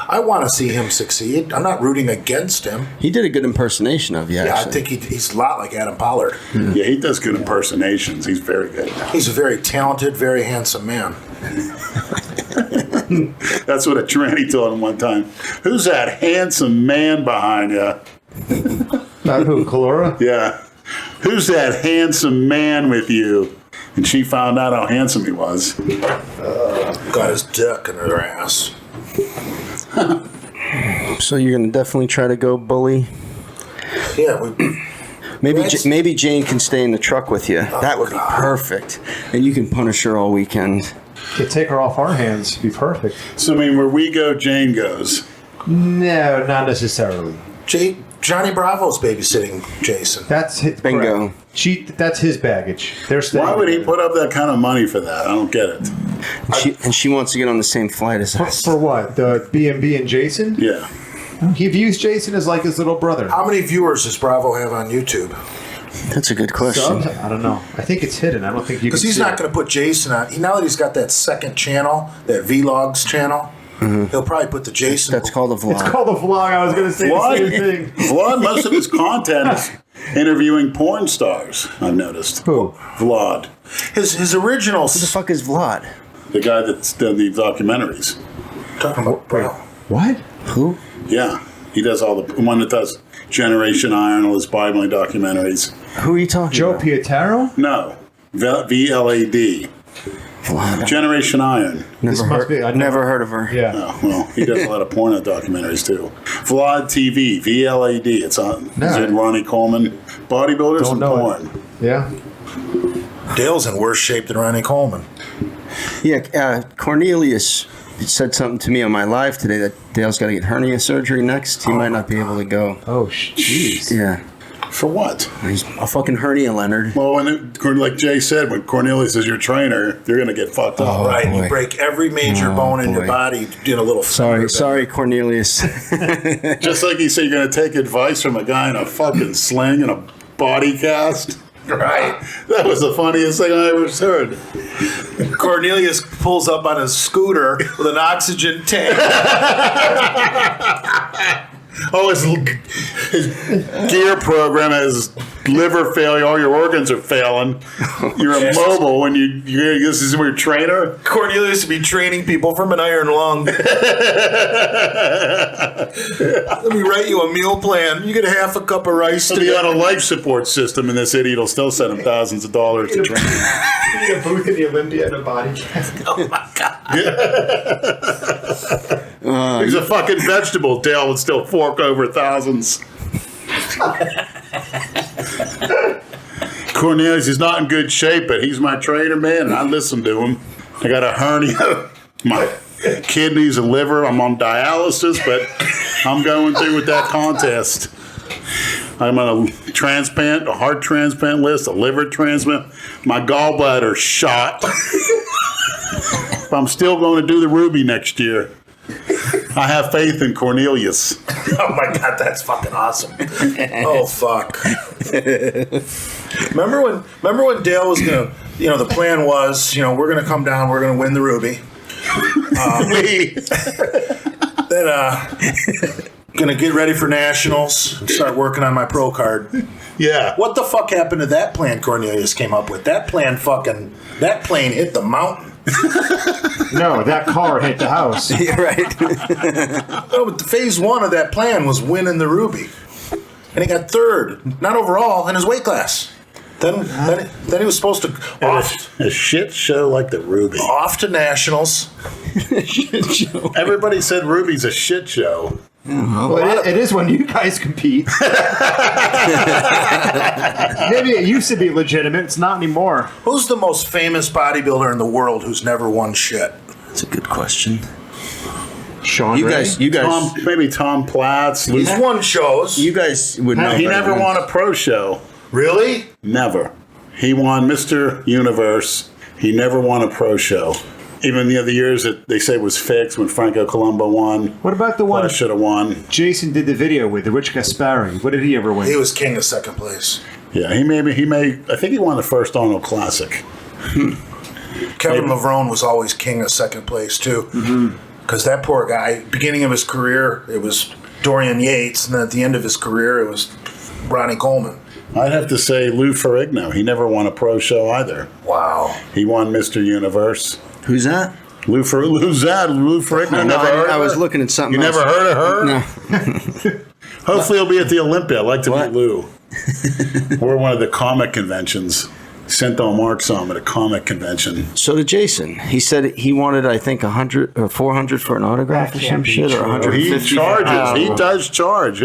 I want to see him succeed. I'm not rooting against him. He did a good impersonation of you, Yeah, actually. I think he's a lot like Adam Pollard. Yeah, he does good impersonations. He's very good. He's a very talented, very handsome man. That's what a tranny told him one time. Who's that handsome man behind you? Not who, Calora? Yeah. Who's that handsome man with you? And she found out how handsome he was. Got his dick in her ass. So you're going to definitely try to go bully? Yeah, Maybe Jane can stay in the truck with you. That would be perfect. And you can punish her all weekend. Could take her off our hands. Be perfect. So, I mean, where we go, Jane goes. No, not necessarily. Johnny Bravo's babysitting Jason. That's his, Bingo. correct. That's his baggage. They're staying Why would he together. put up that kind of money for that? I don't get it. And she wants to get on the same flight as us. For what? The B&B and Jason? Yeah. He views Jason as like his little brother. How many viewers does Bravo have on YouTube? That's a good question. I don't know. I think it's hidden. I don't think you can Because he's see not it. going to put Jason on. Now that he's got that second channel, that Vlogs channel, he'll probably put the Jason. That's called a vlog. It's called a vlog. I was going to say the same thing. Vlad, most of his content is interviewing porn stars, I've noticed. Who? Vlad. His original. Who the fuck is Vlad? The guy that's done the documentaries. Talking about Bravo. What? Who? Yeah. He does all the one that does Generation Iron, all his Bible documentaries. Who are you talking Joe about? No. Pietaro? VLAD. Vlad. Generation Iron. Never must be- I never heard of her. Yeah. Oh, well, he does a lot of porno documentaries too. Vlad TV, VLAD. It's on. No. It's in Ronnie Coleman. Bodybuilders Don't and know porn. it. Yeah. Dale's in worse shape than Ronnie Coleman. Yeah, Cornelius said something to me on my live today that Dale's got to get hernia surgery next. He might not be able to go. Oh, jeez. Yeah. For what? He's a fucking hernia, Leonard. Well, like Jay said, when Cornelius is your trainer, you're going to get fucked up. Oh, Right, boy. you break every major bone in your boy. body in a little. Sorry, Cornelius. Just like you say, you're going to take advice from a guy in a fucking sling and a body cast. Right. That was the funniest thing I ever heard. Cornelius pulls up on his scooter with an oxygen tank. Oh, his gear program has liver failure. All your organs are failing. You're immobile when this is your trainer. Cornelius would be training people from an iron lung. Let me write you a meal plan. You get half a cup of rice He'll be today. on a life support system, and this idiot will still send him thousands of dollars to train. You need a booth in the Olympia and a body cast. Oh my god. He's a fucking vegetable. Dale would still fork over thousands. Cornelius is not in good shape, but he's my trainer, man, and I listen to him. I got a hernia, my kidneys and liver. I'm on dialysis, but I'm going through with that contest. I'm on a transplant, a heart transplant list, a liver transplant. My gallbladder's shot. But I'm still going to do the Ruby next year. I have faith in Cornelius. Oh my God, that's fucking awesome. Oh fuck. Remember when Dale was gonna, the plan was, we're gonna come down, we're gonna win the Ruby. Then gonna get ready for nationals and start working on my pro card. Yeah. What the fuck happened to that plan Cornelius came up with? That plane hit the mountain. No, that car hit the house. Yeah, right. No, but phase one of that plan was winning the Ruby. And he got third, not overall, in his weight class. Then he was supposed to A shit show like the Ruby. off to nationals. Everybody said Ruby's a shit show. Well, it is when you guys compete. Maybe it used to be legitimate. It's not anymore. Who's the most famous bodybuilder in the world who's never won shit? That's a good question. Sean You Ray? guys, Maybe Tom Platz. He's won shows. you guys would know. He better never than- won a pro show. Really? Never. He won Mr. Universe. He never won a pro show. Even the other years that they say was fixed when Franco Columbo won. What about the one I should have won. Jason did the video with, the Rich Gaspari? What did he ever win? He was king of second place. Yeah, he may. I think he won the first Arnold Classic. Kevin Levrone was always king of second place, too. Because that poor guy, beginning of his career, it was Dorian Yates. And then at the end of his career, it was Ronnie Coleman. I'd have to say Lou Ferrigno. He never won a pro show either. Wow. He won Mr. Universe. Who's that? Lou Ferrigno. No, Never heard I of was her? looking at something You else. never heard of her? No. Hopefully he'll be at the Olympia. I'd like to What? meet Lou. Or one of the comic conventions. Sent Mark saw him at a comic convention. So did Jason. He said he wanted, I think, 100 or 400 for an autograph That or some can't be shit, or true. 150. He charges. He does charge.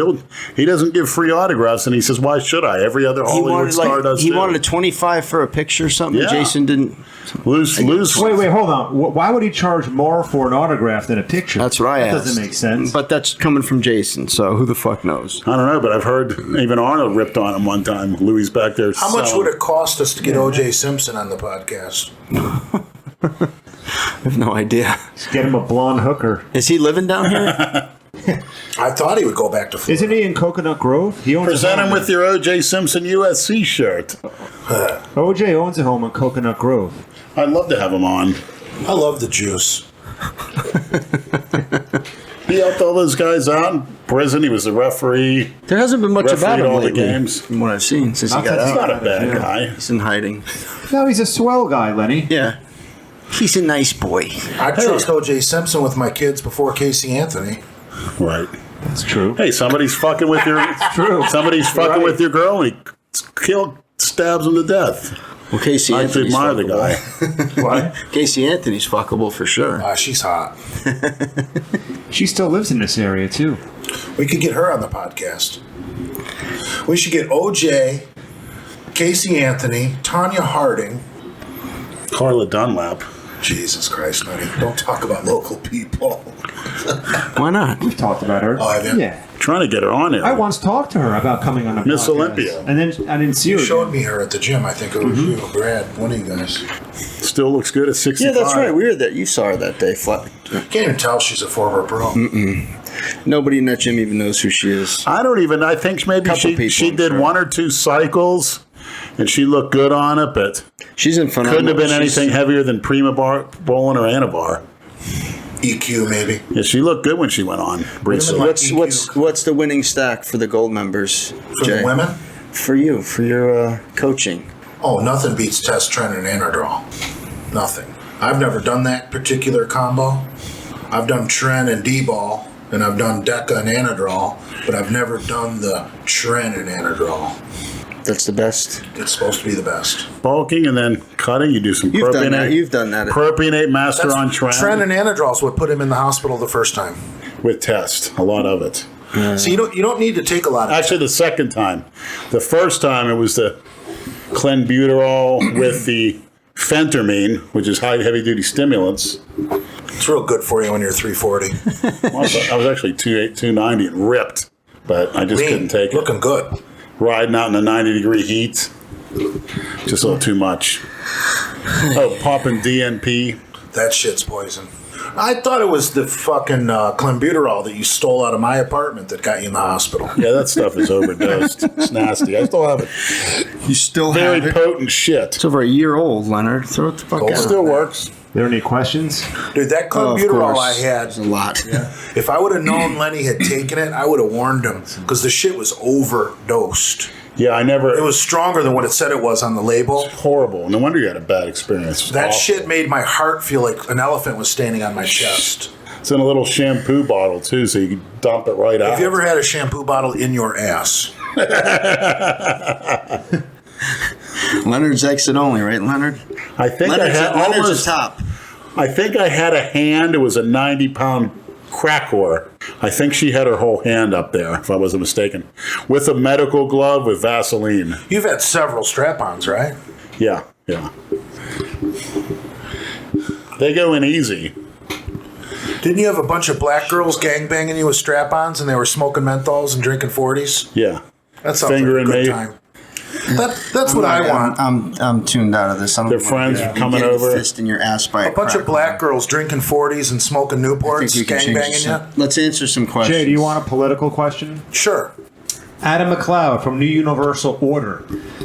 He doesn't give free autographs, and he says, "Why should I?" Every other He Hollywood wanted, star does. he too. wanted a 25 for a picture or something. Yeah. Jason didn't. Lou's. Wait, hold on. Why would he charge more for an autograph than a picture? That's what I That asked. doesn't make sense. But that's coming from Jason, so who the fuck knows? I don't know, but I've heard even Arnold ripped on him one time. Louis back there. How much selling- would it cost us to get O.J. Simpson on the podcast? I have no idea. Get him a blonde hooker. Is he living down here? I thought he would go back to Florida. Isn't he in Coconut Grove? He owns Present a him home. with your O.J. Simpson USC shirt. OJ owns a home in Coconut Grove. I'd love to have him on. I love the juice. He helped all those guys out in prison. He was the referee. There hasn't been much about Refereed him all the lately, games. from what I've seen since he Not got since He's out. not a bad Yeah. guy. He's in hiding. No, he's a swell guy, Lenny. Yeah. He's a nice boy. I trust O.J. Simpson with my kids before Casey Anthony. Right. That's true. Hey, somebody's fucking with your. True. Somebody's fucking Right. with your girl, and he stabs him to death. Well, Casey I actually Anthony's admire the fuckable. guy. What? Casey Anthony's fuckable for sure. She's hot. She still lives in this area, too. We could get her on the podcast. We should get O.J., Casey Anthony, Tanya Harding. Carla Dunlap. Jesus Christ, Lenny. Don't talk about local people. Why not? We've talked about her. Oh, have you? Yeah. Trying to get her on here. I once talked to her about coming on the Miss podcast. Olympia. And then I didn't see her. You showed again. me her at the gym. I think it was you, Brad. One of you guys. Still looks good at 65. Yeah, that's right. We were there. You saw her that day. Flat. Can't even tell she's a former pro. Nobody in that gym even knows who she is. I think maybe Couple people, she I'm did sure. 1 or 2 cycles, and she looked good on it, but She's in phenomenal. couldn't have been she's- anything heavier than Prima Bolin or Anavar. EQ, maybe. Yeah, she looked good when she went on briefly. Women What's the winning stack for the gold members, For Jay? the women? For you, for your coaching. Oh, nothing beats test, trend, and Anadrol. Nothing. I've never done that particular combo. I've done Tren and D-ball, and I've done Deca and Anadrol, but I've never done the Tren and Anadrol. That's the best. It's supposed to be the best. Bulking and then cutting, you do some You've done that. propionate. You've done that. Propionate master on Tren trend and Anadrol is what put him in the hospital the first time. with test. A lot of it. So you don't need to take a lot of. Actually, the second time. The first time it was the clenbuterol with the phentermine, which is high heavy-duty stimulants. It's real good for you when you're 340. I was actually 290 and ripped, but I just couldn't take it. Looking good. Riding out in the 90-degree heat, just a little too much. Oh, popping DNP. That shit's poison. I thought it was the fucking clenbuterol that you stole out of my apartment that got you in the hospital. Yeah, that stuff is overdosed. It's nasty. I still have it. You still Very have it? potent shit. It's over a year old, Leonard. Throw it the fuck It It out. still works. There any questions? Dude, that Oh, of clenbuterol course. I had, There's a lot. if I would have known Lenny had taken it, I would have warned him because the shit was overdosed. Yeah, I never. It was stronger than what it said it was on the label. horrible. No wonder you had a bad experience. It's That awful. shit made my heart feel like an elephant was standing on my chest. It's in a little shampoo bottle, too, so you can dump it right out. Have you ever had a shampoo bottle in your ass? Leonard's exit only, right, Leonard? I think Leonard's, I had Leonard's almost. a top. I think I had a hand. It was a 90-pound crack whore. I think she had her whole hand up there, if I wasn't mistaken, with a medical glove with Vaseline. You've had several strap-ons, right? Yeah, yeah. They go in easy. Didn't you have a bunch of black girls gangbanging you with strap-ons and they were smoking menthols and drinking 40s? Yeah. That sounds like a Fingering good me. time. That's what I want. I'm tuned out of this. I don't Their want friends to are coming get a over. fist in your ass by A bunch of black girls drinking 40s and smoking Newports, gangbanging you? Let's answer some questions. Jay, do you want a political question? Sure. Adam McLeod from New Universal Order.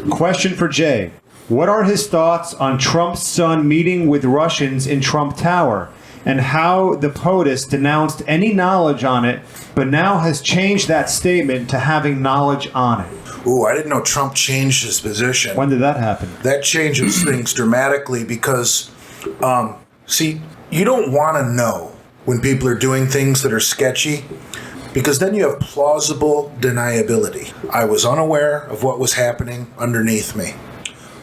Question for Jay. What are his thoughts on Trump's son meeting with Russians in Trump Tower and how the POTUS denounced any knowledge on it but now has changed that statement to having knowledge on it? Ooh, I didn't know Trump changed his position. When did that happen? That changes things dramatically because, see, you don't want to know when people are doing things that are sketchy because then you have plausible deniability. I was unaware of what was happening underneath me.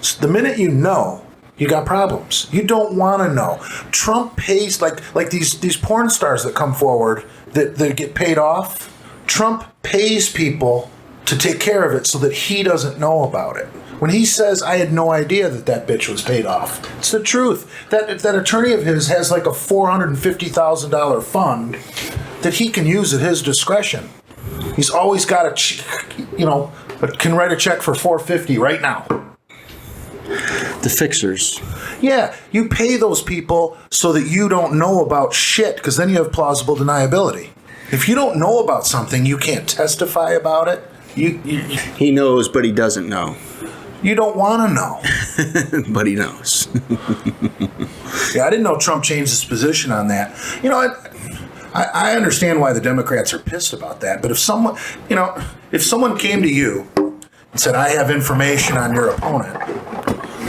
So the minute you know, you got problems. You don't want to know. Trump pays like these porn stars that come forward that get paid off. Trump pays people to take care of it so that he doesn't know about it. When he says, I had no idea that bitch was paid off, it's the truth. That attorney of his has like a $450,000 fund that he can use at his discretion. He's always got can write a check for $450 right now. The fixers. Yeah, you pay those people so that you don't know about shit because then you have plausible deniability. If you don't know about something, you can't testify about it. He knows, but he doesn't know. You don't want to know. But he knows. Yeah, I didn't know Trump changed his position on that. You know, I understand why the Democrats are pissed about that. But if someone came to you and said, I have information on your opponent,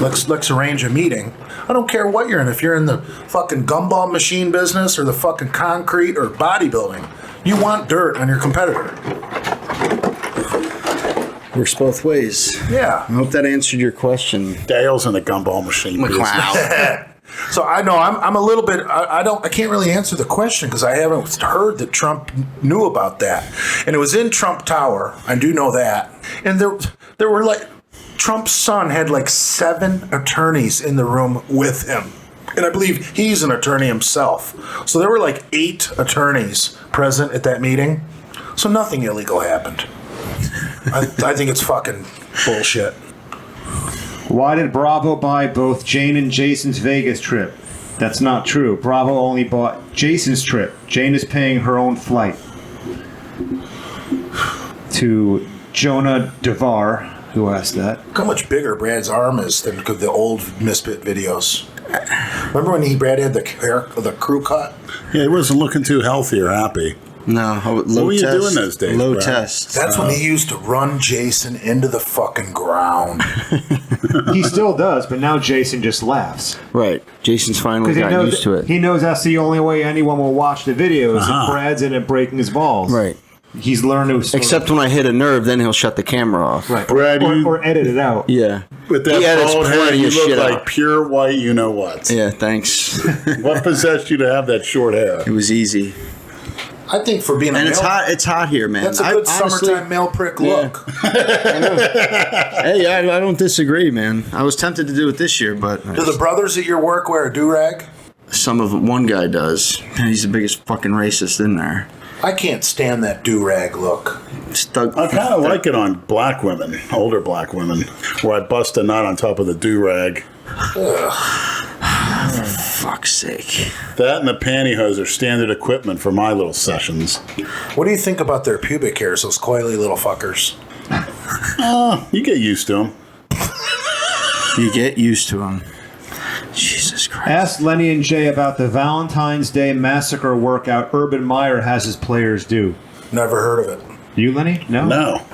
let's arrange a meeting. I don't care what you're in. If you're in the fucking gumball machine business or the fucking concrete or bodybuilding, you want dirt on your competitor. Works both ways. Yeah. I hope that answered your question. Dale's in the gumball machine. McLeod. So I know I'm a little bit. I can't really answer the question because I haven't heard that Trump knew about that, and it was in Trump Tower. I do know that, and there were like Trump's son had like 7 attorneys in the room with him, and I believe he's an attorney himself. So there were like 8 attorneys present at that meeting. So nothing illegal happened. I think it's fucking bullshit. Why did Bravo buy both Jane and Jason's Vegas trip? That's not true. Bravo only bought Jason's trip. Jane is paying her own flight. To Jonah Devar, who asked that. Look how much bigger Brad's arm is than the old Misfit videos. Remember when Brad had the crew cut? Yeah, he wasn't looking too healthy or happy. No, low What were you test, doing those days, Low Brad? test. That's when he used to run Jason into the fucking ground. He still does, but now Jason just laughs. Right. Jason's finally Because got used to it. he knows that's the only way anyone will watch the videos if Uh-huh. Brad's in it breaking his balls. Right. He's learned to Except when I hit a nerve, then he'll shut the camera off. right. Brad, you- or edit it out. Yeah. With that He edits bald head, plenty you of look shit like out. pure white you know what. Yeah, thanks. What possessed you to have that short hair? It was easy. I think for being a And male, it's hot. It's hot here, man. that's a good honestly- summertime male prick look. Hey, I don't disagree, man. I was tempted to do it this year, but Do the brothers at your work wear a do-rag? some of them, one guy does. He's the biggest fucking racist in there. I can't stand that do-rag look. Stuck. I kind of like it on black women, older black women, where I bust a knot on top of the do-rag. Fuck's sake. That and the pantyhose are standard equipment for my little sessions. What do you think about their pubic hairs, those coily little fuckers? You get used to them. You get used to them. Jesus Christ. Ask Lenny and Jay about the Valentine's Day Massacre workout Urban Meyer has his players do. Never heard of it. You, Lenny? No? No.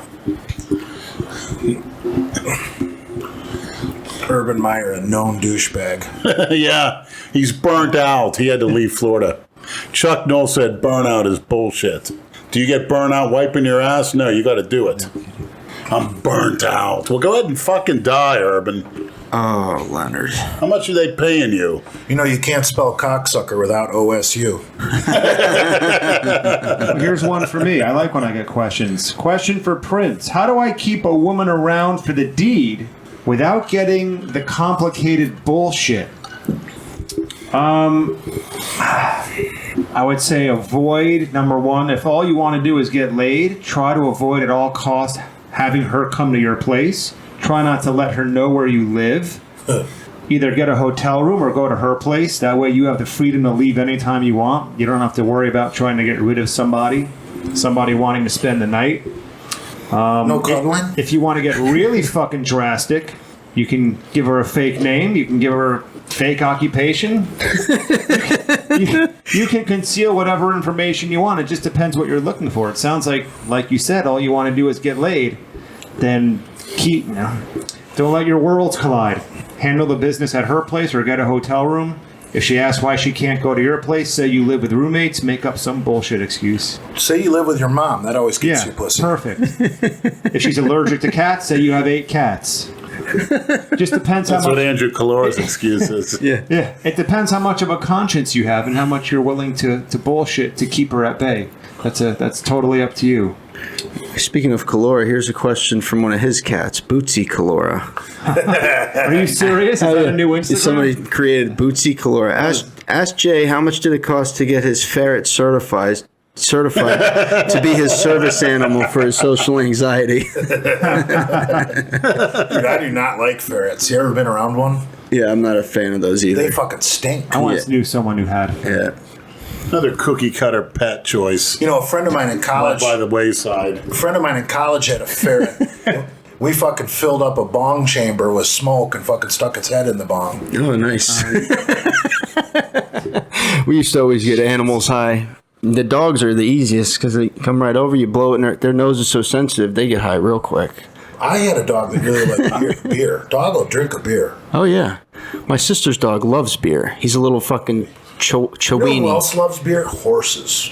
Urban Meyer, a known douchebag. Yeah, he's burnt out. He had to leave Florida. Chuck Noll said burnout is bullshit. Do you get burnt out wiping your ass? No, you got to do it. I'm burnt out. Well, go ahead and fucking die, Urban. Oh, Leonard. How much are they paying you? You know, you can't spell cocksucker without OSU. Here's one for me. I like when I get questions. Question for Prince. How do I keep a woman around for the deed without getting the complicated bullshit? I would say avoid, number one, if all you want to do is get laid, try to avoid at all costs having her come to your place. Try not to let her know where you live. Either get a hotel room or go to her place. That way you have the freedom to leave anytime you want. You don't have to worry about trying to get rid of somebody wanting to spend the night. No cuddling? If you want to get really fucking drastic, you can give her a fake name. You can give her a fake occupation. you can conceal whatever information you want. It just depends what you're looking for. It sounds like you said, all you want to do is get laid. Then don't let your worlds collide. Handle the business at her place or get a hotel room. If she asks why she can't go to your place, say you live with roommates, make up some bullshit excuse. Say you live with your mom. That always gets you pussy. Perfect. If she's allergic to cats, say you have 8 cats. Just depends That's how what much. Andrew Calora's excuse is. Yeah. Yeah, it depends how much of a conscience you have and how much you're willing to bullshit to keep her at bay. That's totally up to you. Speaking of Calora, here's a question from one of his cats, Bootsy Calora. Are you serious? Is that a new Instagram? Somebody created Bootsy Calora. Ask Jay how much did it cost to get his ferret certified to be his service animal for his social anxiety. Dude, I do not like ferrets. You ever been around one? Yeah, I'm not a fan of those either. They fucking stink. I once knew someone who had. Yeah. Another cookie cutter pet choice. You know, a friend of mine in college. By the wayside. A friend of mine in college had a ferret. We fucking filled up a bong chamber with smoke and fucking stuck its head in the bong. Oh, nice. We used to always get animals high. The dogs are the easiest because they come right over you, blow it, and their nose is so sensitive, they get high real quick. I had a dog that really liked beer. Dog will drink a beer. Oh, yeah. My sister's dog loves beer. He's a little fucking You know Chowini. who else loves beer? Horses.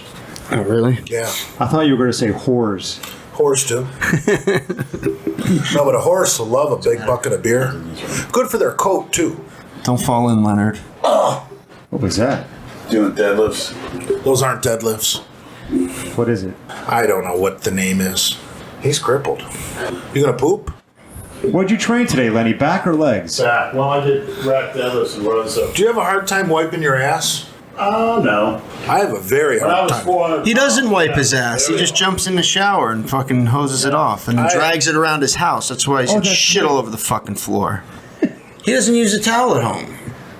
Oh, really? Yeah. I thought you were going to say whores. Horse too. No, but a horse will love a big bucket of beer. Good for their coat too. Don't fall in, Leonard. What was that? Doing deadlifts. Those aren't deadlifts. What is it? I don't know what the name is. He's crippled. You gonna poop? What'd you train today, Lenny? Back or legs? Back. Well, I did rack deadlifts and rows up. Do you have a hard time wiping your ass? Oh, no. I have a very When I hard was time. 400. He doesn't wipe his ass. He just jumps in the shower and fucking hoses it off and drags it around his house. That's why he's that's shit great. all over the fucking floor. He doesn't use a towel at home.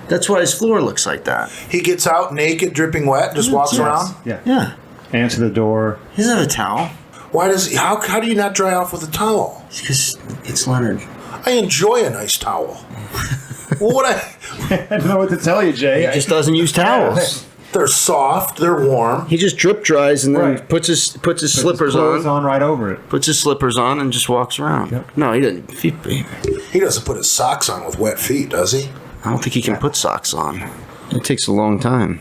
That's why his floor looks like that. He gets out naked, dripping wet, just walks around. Yeah. Yeah. Answer the door. He doesn't have a towel. Why does he? How do you not dry off with a towel? Because it's Leonard. I enjoy a nice towel. Well, what I don't know what to tell you, Jay. He just doesn't use towels. they're soft, they're warm. He just drip dries and then Right. puts his slippers Clothes on. right over it. Puts his slippers on and just walks around. Yep. No, he doesn't. He doesn't put his socks on with wet feet, does he? I don't think he can put socks on. It takes a long time.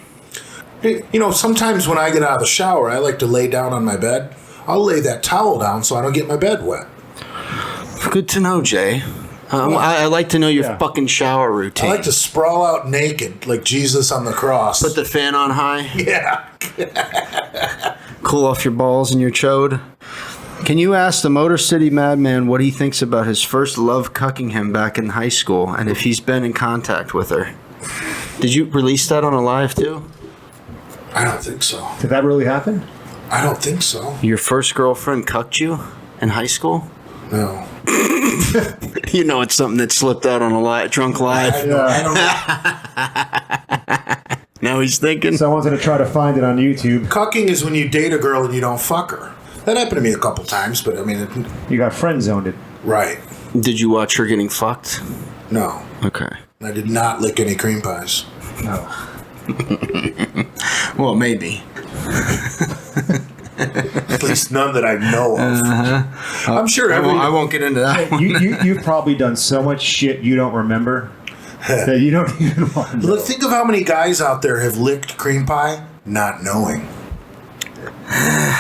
You know, sometimes when I get out of the shower, I like to lay down on my bed. I'll lay that towel down so I don't get my bed wet. Good to know, Jay. I like to know your Yeah. fucking shower I routine. like to sprawl out naked like Jesus on the cross. Put the fan on high. yeah. cool off your balls and your chode. Can you ask the Motorcity Madman what he thinks about his first love cucking him back in high school and if he's been in contact with her? Did you release that on a live too? I don't think so. Did that really happen? I don't think so. Your first girlfriend cucked you in high school? No. You know it's something that slipped out on a drunk live. I don't know. Now he's thinking. Someone's going to try to find it on YouTube. Cucking is when you date a girl and you don't fuck her. That happened to me a couple times, but I mean, You got friend zoned it. right. Did you watch her getting fucked? No. Okay. I did not lick any cream pies. No. Well, maybe. At least none that I know of. I'm sure I won't get into that. You've probably done so much shit you don't remember that you don't even want to know. Look, think of how many guys out there have licked cream pie not knowing.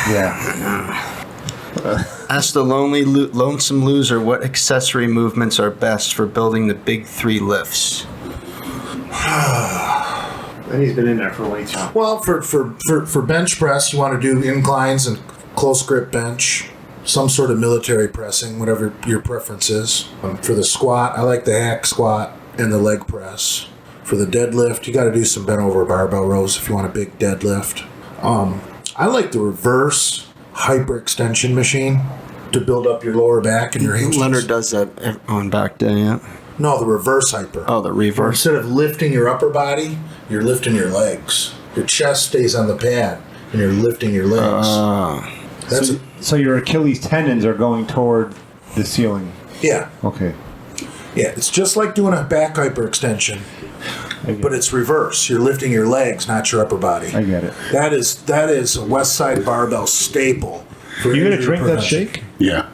Yeah. Ask the lonesome loser what accessory movements are best for building the big 3 lifts. And he's been in there for way too long. Well, for bench press, you want to do inclines and close grip bench, some sort of military pressing, whatever your preference is. For the squat, I like the hack squat and the leg press. For the deadlift, you got to do some bent over barbell rows if you want a big deadlift. I like the reverse hyperextension machine to build up your lower back and your hamstrings. Leonard does that on back day, yeah. No, the reverse hyper. Oh, the reverse. Instead of lifting your upper body, you're lifting your legs. Your chest stays on the pad, and you're lifting your legs. So your Achilles tendons are going toward the ceiling. Yeah. Okay. Yeah, it's just like doing a back hyperextension, but it's reverse. You're lifting your legs, not your upper body. I get it. That is a West Side Barbell staple. For You gonna injury drink that prevention. shake? Yeah.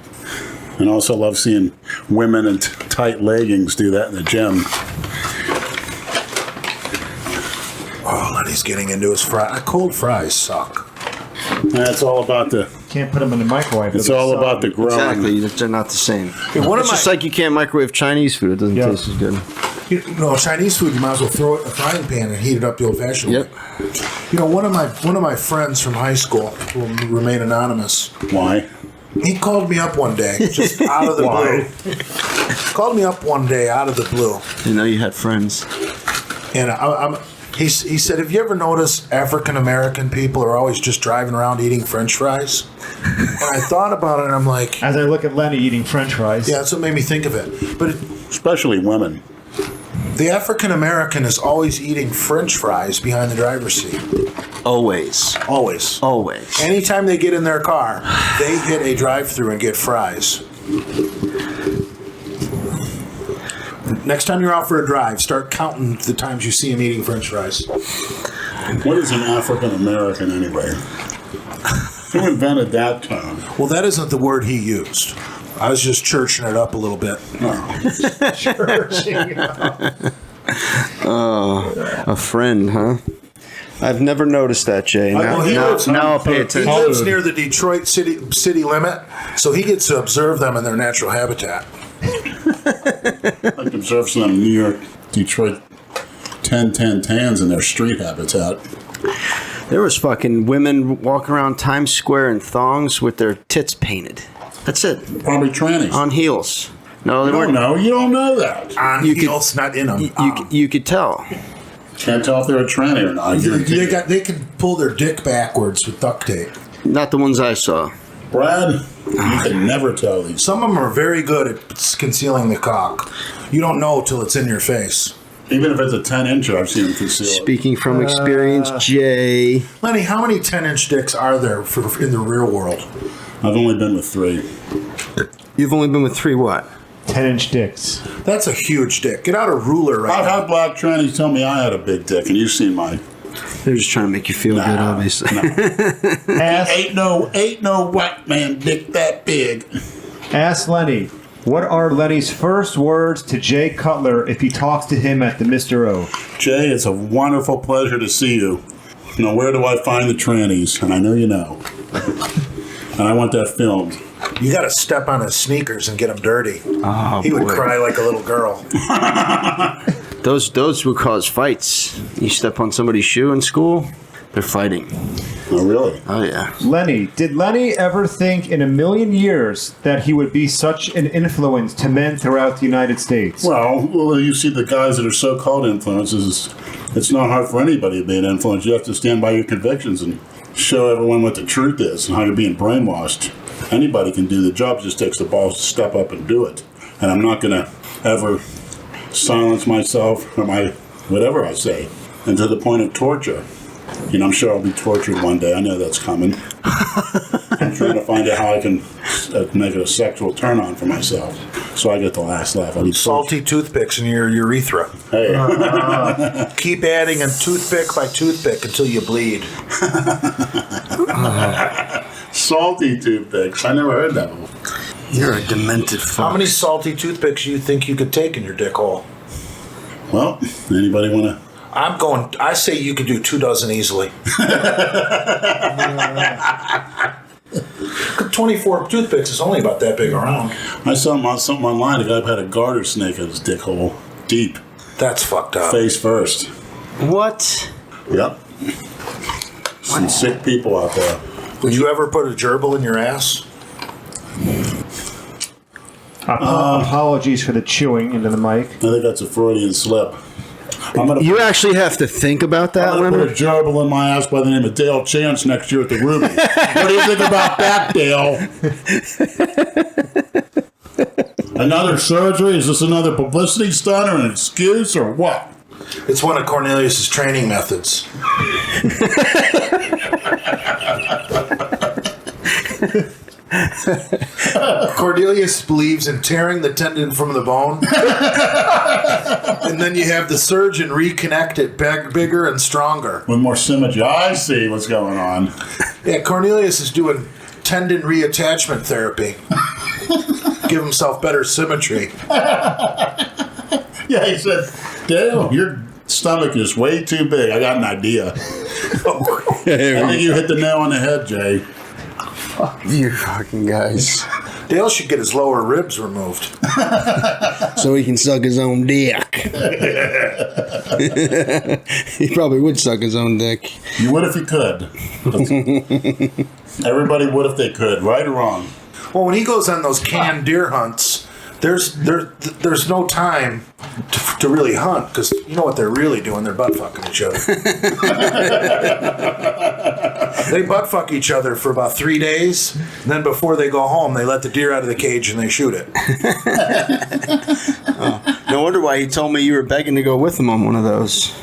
And also love seeing women in tight leggings do that in the gym. Oh, Lenny's getting into his fries. Cold fries suck. That's all about the. Can't put them in the microwave. It's all about the growing. Exactly, they're not the same. one of It's just my- like you can't microwave Chinese food. It doesn't Yeah. taste as good. Chinese food, you might as well throw it in a frying pan and heat it up the old-fashioned way. Yep. One of my friends from high school, who will remain anonymous, Why? he called me up one day, just out of the blue. Called me up one day out of the blue. You know you had friends. And he said, have you ever noticed African American people are always just driving around eating French fries? And I thought about it, and I'm like, As I look at Lenny eating French fries. yeah, that's what made me think of it. But Especially women. the African American is always eating French fries behind the driver's seat. Always. Always. Always. Anytime they get in their car, they hit a drive-thru and get fries. Next time you're out for a drive, start counting the times you see him eating French fries. What is an African American anyway? Who invented that term? Well, that isn't the word he used. I was just churching it up a little bit. A friend, huh? I've never noticed that, Jay. Now I'll pay He attention. lives near the Detroit city limit, so he gets to observe them in their natural habitat. Like observe some New York, Detroit 10-10-10s in their street habitat. There was fucking women walking around Times Square in thongs with their tits painted. That's it. Probably trannies. On heels. No, they You weren't. don't know. You don't know that. On heels, not in them. You could tell. Can't tell if they're a tranny or not. I guarantee you. They can pull their dick backwards with duct tape. Not the ones I saw. Brad, you can never tell these. Some of them are very good at concealing the cock. You don't know till it's in your face. Even if it's a 10-incher, I've seen them conceal it. Speaking from experience, Jay. Lenny, how many 10-inch dicks are there in the real world? I've only been with 3. You've only been with 3 what? 10-inch dicks. That's a huge dick. Get out a ruler right I've now. had black trannies tell me I had a big dick, and you've seen mine. They're just trying to make you feel good, obviously. Ask, Ain't no white man dick that big. ask Lenny, what are Lenny's first words to Jay Cutler if he talks to him at the Mr. O? Jay, it's a wonderful pleasure to see you. Now, where do I find the trannies? And I know you know. And I want that filmed. You got to step on his sneakers and get him dirty. Oh, He would boy. cry like a little girl. Those would cause fights. You step on somebody's shoe in school, they're fighting. Oh, really? Oh, yeah. Lenny, did Lenny ever think in a million years that he would be such an influence to men throughout the United States? Well, you see the guys that are so-called influences, it's not hard for anybody to be an influence. You have to stand by your convictions and show everyone what the truth is and how you're being brainwashed. Anybody can do the job, it just takes the balls to step up and do it. And I'm not going to ever silence myself or my whatever I say, and to the point of torture. I'm sure I'll be tortured one day. I know that's coming. I'm trying to find out how I can make it a sexual turn-on for myself, so I get the last laugh. I'll be Salty toothpicks in your urethra. Hey, Keep adding a toothpick by toothpick until you bleed. salty toothpicks. I never heard that before. You're a demented fuck. How many salty toothpicks do you think you could take in your dick hole? Well, anybody want to? I say you could do 24 easily. 24 toothpicks is only about that big around. I saw something online. A guy had a garter snake in his dick hole, deep, That's fucked up. face first. What? Yep. Some sick people out there. Would you ever put a gerbil in your ass? Apologies for the chewing into the mic. I think that's a Freudian slip. You actually have to think about that, I'm going to put a Leonard? gerbil in my ass by the name of Dale Chance next year at the Ruby. What do you think about that, Dale? Another surgery? Is this another publicity stunt or an excuse or what? It's one of Cornelius's training methods. Cornelius believes in tearing the tendon from the bone, and then you have the surgeon reconnect it bigger and stronger. With more symmetry. I see what's going on. Yeah, Cornelius is doing tendon reattachment therapy. Give himself better symmetry. Yeah, he said, Dale, your stomach is way too big. I got an idea. I think you hit the nail on the head, Jay. You fucking guys. Dale should get his lower ribs removed. So he can suck his own dick. He probably would suck his own dick. You would if you could. Everybody would if they could, right or wrong. Well, when he goes on those canned deer hunts, there's no time to really hunt, because you know what they're really doing? They're butt fucking each other. They butt fuck each other for about 3 days, and then before they go home, they let the deer out of the cage and they shoot it. No wonder why he told me you were begging to go with him on one of those.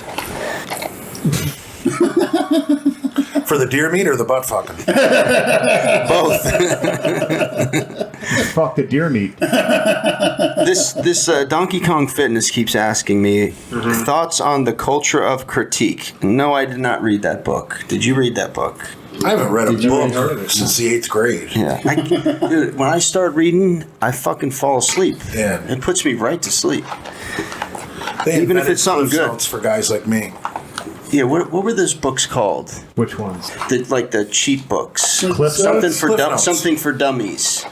For the deer meat or the butt fucking? Both. Fuck the deer meat. This Donkey Kong Fitness keeps asking me thoughts on the culture of critique. No, I did not read that book. Did you read that book? I haven't read a book since the 8th grade. Yeah. Dude, when I start reading, I fucking fall asleep. Yeah. It puts me right to sleep. They Even if invented it's something Cliff good. Notes for guys like me. Yeah, what were those books called? Which ones? The cheat books. Cliff something Notes? for Cliff Notes. something for dummies.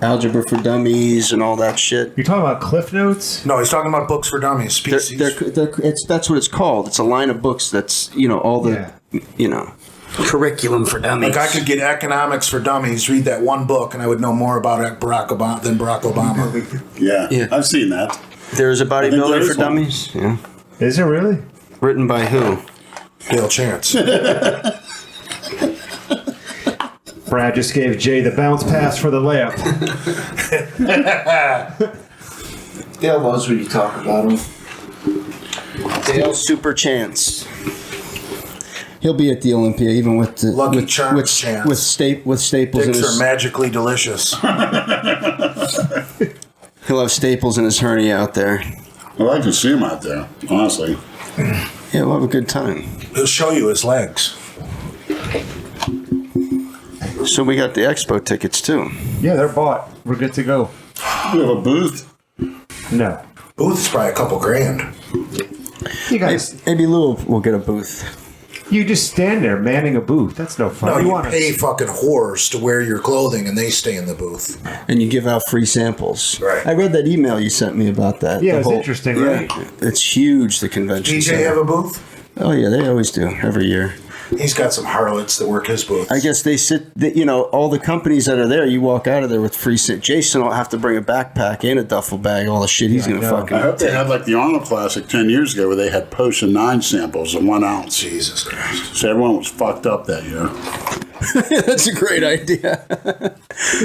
Algebra for dummies and all that shit. You're talking about Cliff Notes? No, he's talking about books for dummies. Species. That's what it's called. It's a line of books that's, all the, curriculum for dummies. Like I could get economics for dummies, read that one book, and I would know more about Barack Obama than Barack Obama. Yeah, I've seen that. There's a there bodybuilder is for one. dummies. Yeah. Is it really? Written by who? Dale Chance. Brad just gave Jay the bounce pass for the layup. Dale knows when you talk about him. Dale Super Chance. He'll be at the Olympia even with the Lucky Charms Chance. with staples in Dicks his. are magically delicious. He'll have staples in his hernia out there. I'd like to see him out there, honestly. Yeah, we'll have a good time. He'll show you his legs. So we got the expo tickets too. Yeah, they're bought. We're good to go. We have a booth. No. Booth is probably a couple grand. You guys, Maybe Lou will get a booth. you just stand there manning a booth. That's no fun. No, you wanna- pay fucking whores to wear your clothing and they stay in the booth. And you give out free samples. Right. I read that email you sent me about that. Yeah, The it's interesting, right? It's huge, the convention DJ center. have a booth? Oh yeah, they always do every year. He's got some harlots that work his booths. I guess they sit, all the companies that are there, you walk out of there with free sit. Jason will have to bring a backpack and a duffel bag, all the shit he's going to fucking I hope they had like the Arnold Classic 10 years ago where they had Potion 9 samples of 1 ounce. Jesus Christ. So everyone was fucked up that year. That's a great idea.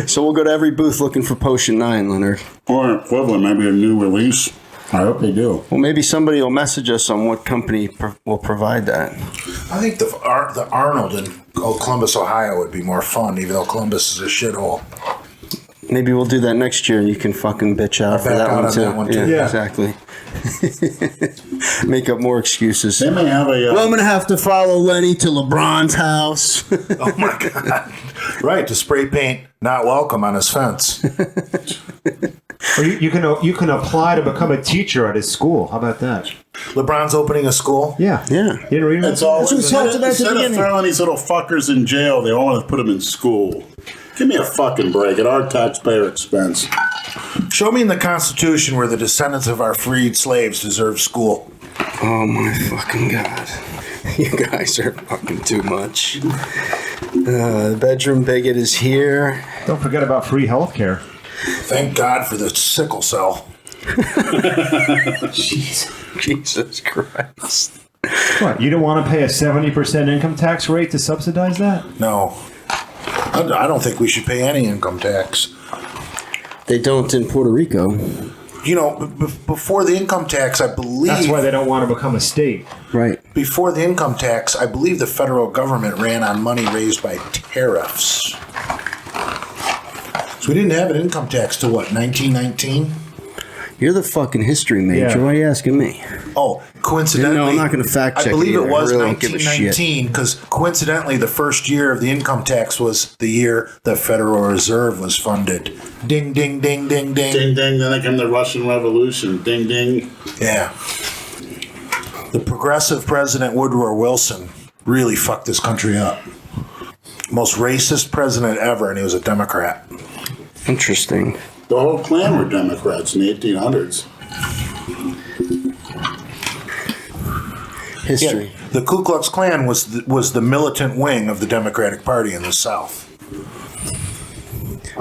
So we'll go to every booth looking for Potion 9, Leonard. Or an equivalent, maybe a new release. I hope they do. Well, maybe somebody will message us on what company will provide that. I think the Arnold in Columbus, Ohio would be more fun, even though Columbus is a shithole. Maybe we'll do that next year and you can fucking bitch out for that one, too. Yeah. Exactly. Make up more excuses. They may have a... Well, I'm going to have to follow Lenny to LeBron's house. Oh my God. Right, to spray paint "not welcome" on his fence. Or you can apply to become a teacher at his school. How about that? LeBron's opening a school. Yeah. Yeah. You didn't read It's about always, That's what we talked about at the instead of beginning. throwing these little fuckers in jail, they all want to put them in school. Give me a fucking break at our taxpayer expense. Show me in the Constitution where the descendants of our freed slaves deserve school. Oh my fucking God. You guys are fucking too much. The bedroom bigot is here. Don't forget about free health care. Thank God for the sickle cell. Jesus Christ. What? You don't want to pay a 70% income tax rate to subsidize that? No. I don't think we should pay any income tax. They don't in Puerto Rico. You know, before the income tax, I believe... That's why they don't want to become a state. Right. Before the income tax, I believe the federal government ran on money raised by tariffs. So we didn't have an income tax till what, 1919? You're the fucking history major. Yeah. Why are you asking me? Oh, coincidentally... No, I'm not going to fact check I believe it it either. was I really don't give a shit. 1919 because coincidentally the first year of the income tax was the year the Federal Reserve was funded. Ding, ding, ding, ding, ding. Ding, ding, then came the Russian Revolution. Ding, ding. Yeah. The progressive President Woodrow Wilson really fucked this country up. Most racist president ever, and he was a Democrat. Interesting. The whole Klan were Democrats in the 1800s. History. Yeah, the Ku Klux Klan was the militant wing of the Democratic Party in the South.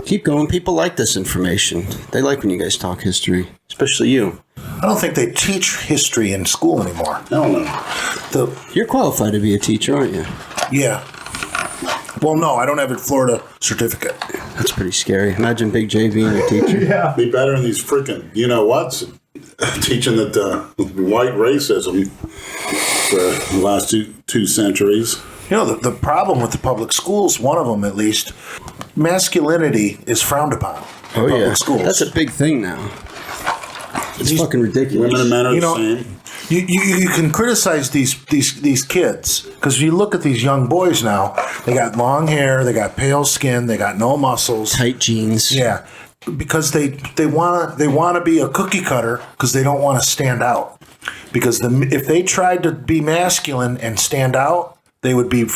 Keep going. People like this information. They like when you guys talk history, especially you. I don't think they teach history in school anymore. Hell no. You're qualified to be a teacher, aren't you? Yeah. Well, no, I don't have a Florida certificate. That's pretty scary. Imagine Big J being a teacher. Yeah. Be better than these freaking, you know what's, teaching that white racism for the last two centuries. You know, the problem with the public schools, one of them at least, masculinity is frowned upon in Oh, public yeah. schools. That's a big thing now. It's fucking ridiculous. Women and men are You the know, same. You can criticize these kids because you look at these young boys now. They got long hair, they got pale skin, they got no muscles. Tight jeans. Yeah, because they want to be a cookie cutter because they don't want to stand out. Because if they tried to be masculine and stand out, they would be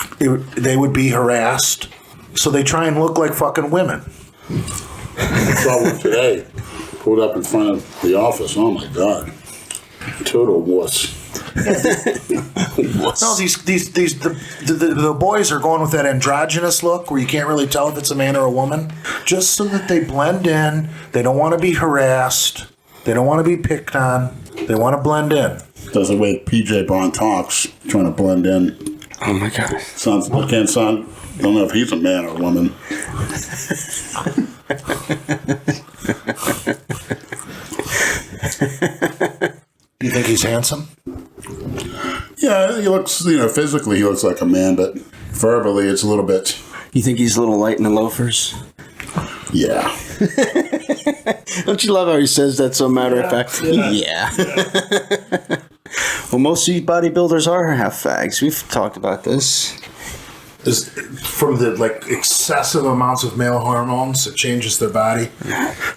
harassed. So they try and look like fucking women. I saw one today. Pulled up in front of the office. Oh my God. Total wuss. No, the boys are going with that androgynous look where you can't really tell if it's a man or a woman, just so that they blend in. They don't want to be harassed. They don't want to be picked on. They want to blend in. That's the way PJ Bond talks, trying to blend in. Oh my God. Don't know if he's a man or a woman. You think he's handsome? Yeah, he looks, physically he looks like a man, but verbally it's a little bit, You think he's a little light in the loafers? yeah. Don't you love how he says that so matter of fact? Yeah. Well, most of these bodybuilders are half fags. We've talked about this. From the excessive amounts of male hormones, it changes their body.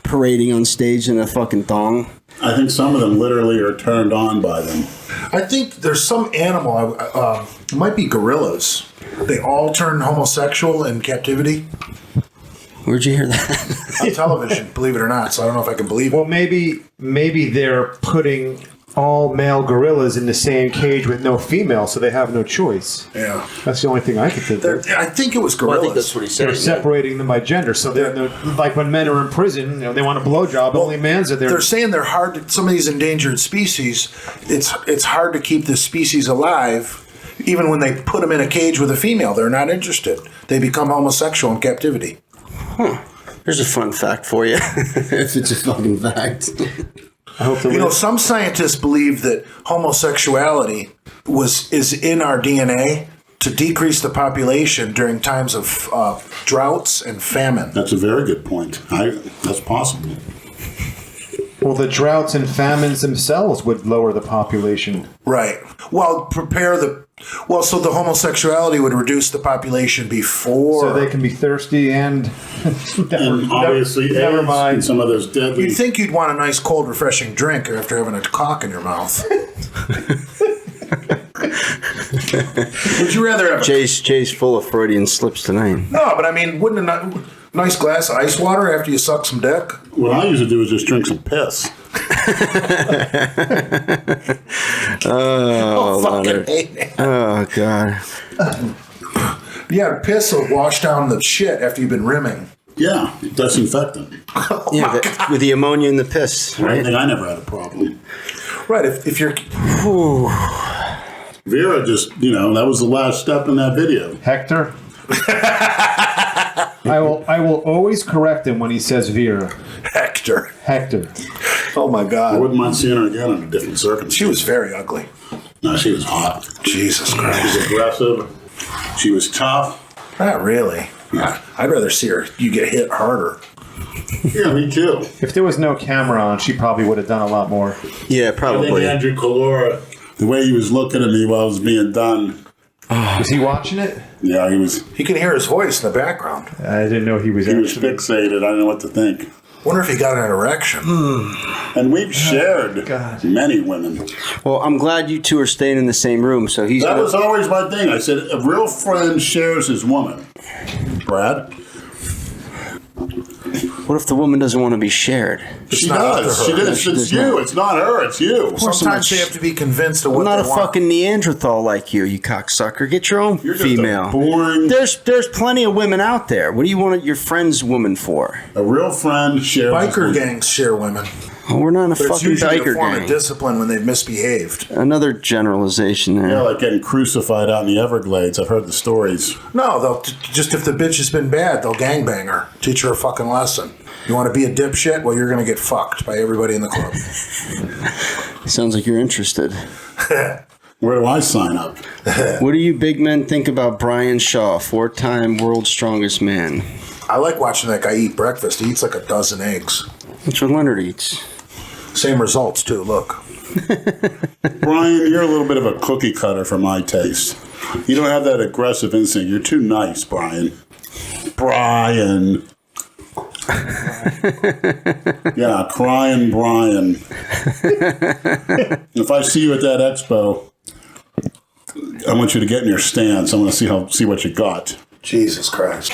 Parading on stage in a fucking thong. I think some of them literally are turned on by them. I think there's some animal, it might be gorillas. They all turn homosexual in captivity. Where'd you hear that? On television, believe it or not. So I don't know if I can believe it. Well, maybe they're putting all male gorillas in the same cage with no female, so they have no choice. Yeah. That's the only thing I could think of. I think it was Well, I gorillas. think that's what he said. They're separating them by gender, so they're like when men are in prison, they want a blowjob. Only men's are there. They're saying they're hard to, some of these endangered species, it's hard to keep this species alive. Even when they put them in a cage with a female, they're not interested. They become homosexual in captivity. There's a fun fact for you. If it's a fucking fact. I hope Some scientists believe that homosexuality is in our DNA to decrease the population during times of droughts and famine. That's a very good point. That's possible. Well, the droughts and famines themselves would lower the population. Right. Well, so the homosexuality would reduce the population before. So they can be thirsty and... And obviously, never AIDS mind. and some of those deadly. You'd think you'd want a nice, cold, refreshing drink after having a cock in your mouth. Would you rather have Jay's full of Freudian slips tonight. No, but I mean, wouldn't a nice glass of ice water after you suck some dick? What I usually do is just drink some piss. Oh, fucking Leonard. hate it. Oh, God. Yeah, piss will wash down the shit after you've been rimming. Yeah, disinfectant. Yeah, with the ammonia in the piss, I right? think I never had a problem. Right, if you're... Vera just, that was the last step in that video. Hector? I will always correct him when he says Vera. Hector. Oh, my I God. wouldn't mind seeing her again under different circumstances. She was very ugly. No, she was hot. Jesus She Christ. was aggressive. She was tough. Not really. I'd rather see her. You get hit harder. Yeah, me too. If there was no camera on, she probably would have done a lot more. Yeah, I think probably. Andrew Calora, the way he was looking at me while it was being done. Was he watching it? Yeah, he was You can hear his voice in the background. I didn't know he was fixated. I don't know what to think. Wonder if he got an erection. And we've shared God. many women. Well, I'm glad you two are staying in the same room, so he's... That was always my thing. I said, a real friend shares his woman. Brad? What if the woman doesn't want to be shared? She not up to does. her. She does. It's you. It's not her. It's you. Sometimes they have to be convinced of what I'm not they a want. fucking Neanderthal like you cocksucker. Get your own You're just female. a boring... There's plenty of women out there. What do you want your friend's woman for? A real friend shares his Biker woman. gangs share women. Oh, we're not a But it's fucking usually a biker form of gang. discipline when they've misbehaved. Another generalization there. Yeah, like getting crucified out in the Everglades. I've heard the stories. No, they'll just if the bitch has been bad, they'll gangbang her, teach her a fucking lesson. You want to be a dipshit? Well, you're going to get fucked by everybody in the club. Sounds like you're interested. Where do I sign up? What do you big men think about Brian Shaw, 4-time world's strongest man? I like watching that guy eat breakfast. He eats like a dozen eggs. That's what Leonard eats. Same results, too. Look. Brian, you're a little bit of a cookie cutter for my taste. You don't have that aggressive instinct. You're too nice, Brian. Brian. Yeah, crying Brian. If I see you at that expo, I want you to get in your stance. I want to see what you got. Jesus Christ.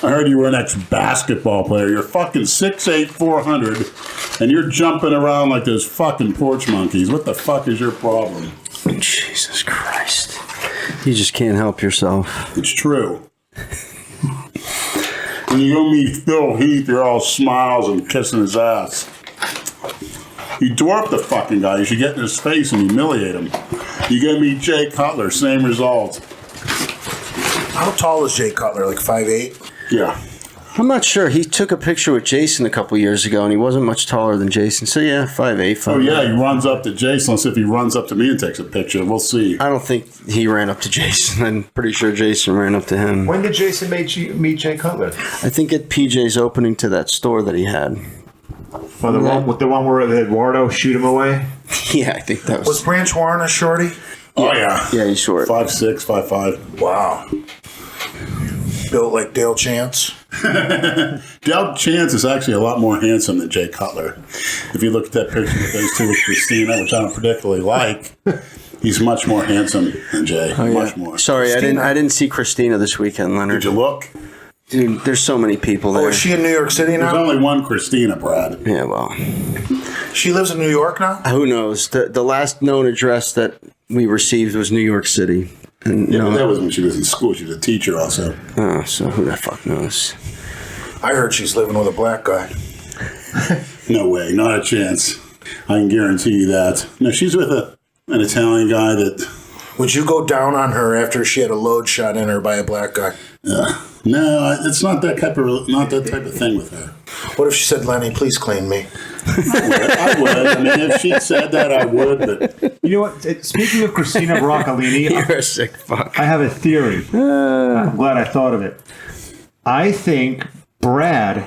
I heard you were an ex-basketball player. You're fucking 6'8", 400, and you're jumping around like those fucking porch monkeys. What the fuck is your problem? Jesus Christ. You just can't help yourself. It's true. When you go meet Phil Heath, you're all smiles and kissing his ass. You dwarf the fucking guy. You should get in his face and humiliate him. You go meet Jay Cutler, same result. How tall is Jay Cutler? Like 5'8"? Yeah. I'm not sure. He took a picture with Jason a couple years ago, and he wasn't much taller than Jason. So, yeah, 5'8", 5'9". Oh, yeah, he runs up to Jason. Let's see if he runs up to me and takes a picture. We'll see. I don't think he ran up to Jason. I'm pretty sure Jason ran up to him. When did Jason meet Jay Cutler? I think at PJ's opening to that store that he had. Well, the one where Eduardo shoot him away? Yeah, I think that Was was... Branch Warren a shorty? Oh, yeah. Yeah, he's short. 5'6", 5'5". Wow. Built like Dale Chance. Dale Chance is actually a lot more handsome than Jay Cutler. If you look at that picture of those two with Christina, which I don't particularly like, he's much more handsome than Jay. Oh, yeah. Much more. Sorry, Christina. I didn't see Christina this weekend, Leonard. Did you look? Dude, there's so many people there. Oh, is she in New York City There's now? only one Christina, Brad. Yeah, well, She lives in New York now? Who knows? The last known address that we received was New York City. And, Yeah, but that was when she was in school. She was a teacher also. Oh, so who the fuck knows? I heard she's living with a black guy. No way, not a chance. I can guarantee you that. No, she's with an Italian guy that. Would you go down on her after she had a load shot in her by a black guy? No, it's not that type of thing with her. What if she said, Lenny, please clean me? I would. I mean, if she said that, I would. But You know what? Speaking of Christina Broccolini, You're a sick fuck. I have a theory. I'm glad I thought of it. I think Brad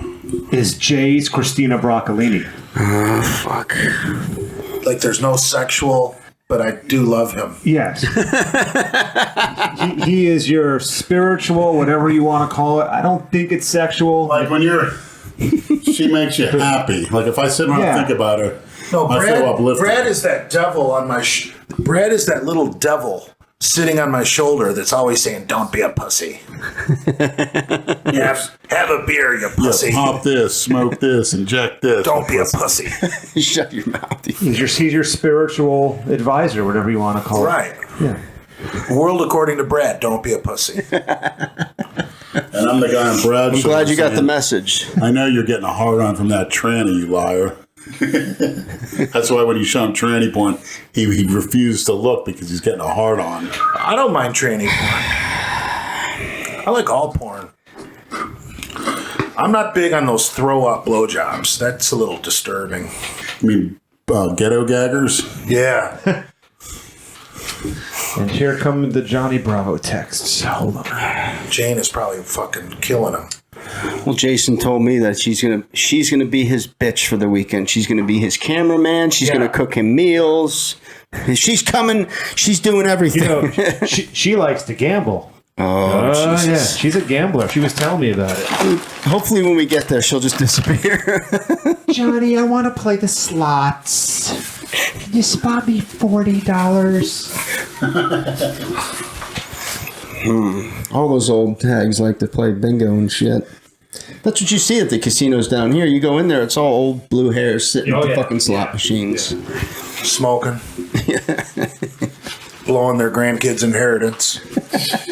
is Jay's Christina Broccolini. Oh, fuck. Like there's no sexual, but I do love him. Yes. he is your spiritual, whatever you want to call it. I don't think it's sexual. like when she makes you happy. Like if I sit around and think about her, No, I feel Brad, uplifted. Brad is that devil on my... Brad is that little devil sitting on my shoulder that's always saying, don't be a pussy. have a beer, you pussy. Pop this, smoke this, inject this. Don't be a pussy. Shut your mouth. He's your spiritual advisor, whatever you want to call it. Right. Yeah. World according to Brad, don't be a pussy. And I'm the guy on Brad. I'm glad you got the message. I know you're getting a hard on from that tranny, you liar. That's why when you show him tranny porn, he refused to look because he's getting a hard on. I don't mind tranny porn. I like all porn. I'm not big on those throw-up blowjobs. That's a little disturbing. I mean, ghetto gaggers? Yeah. And here come the Johnny Bravo texts. Hold on. Jane is probably fucking killing him. Well, Jason told me that she's gonna be his bitch for the weekend. She's gonna be his cameraman. She's gonna cook him meals. She's coming. She's doing everything. You know, she likes to gamble. Oh, Jesus. Yeah, she's a gambler. She was telling me about it. Hopefully, when we get there, she'll just disappear. Johnny, I want to play the slots. Can you spot me $40? All those old tags like to play bingo and shit. That's what you see at the casinos down here. You go in there, it's all old blue hairs sitting at the fucking slot machines. Smoking. Blowing their grandkids' inheritance.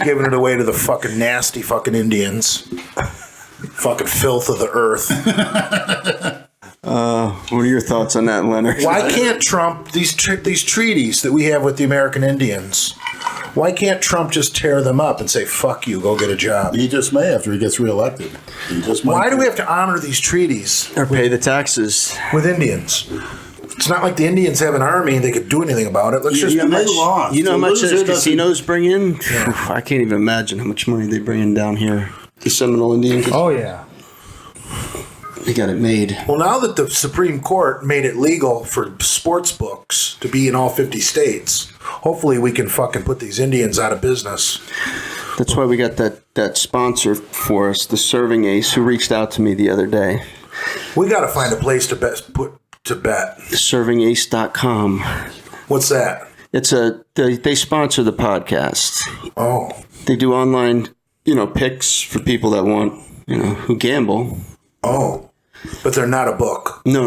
Giving it away to the fucking nasty fucking Indians. Fucking filth of the earth. What are your thoughts on that, Leonard? Why can't Trump, these treaties that we have with the American Indians, why can't Trump just tear them up and say, fuck you, go get a job? He just may after he gets reelected. Why do we have to honor these treaties Or pay the taxes. with Indians? It's not like the Indians have an army and they could do anything about it. Let's just You make laws. You know how much The those loser doesn't- casinos bring in? I can't even imagine how much money they bring in down here. The Seminole Indians. Oh, yeah. They got it made. Well, now that the Supreme Court made it legal for sports books to be in all 50 states, hopefully we can fucking put these Indians out of business. That's why we got that sponsor for us, the Serving Ace, who reached out to me the other day. We got to find a place to bet. ServingAce.com. What's that? They sponsor the podcast. Oh. They do online, picks for people that want, who gamble. Oh. But they're not a book. No.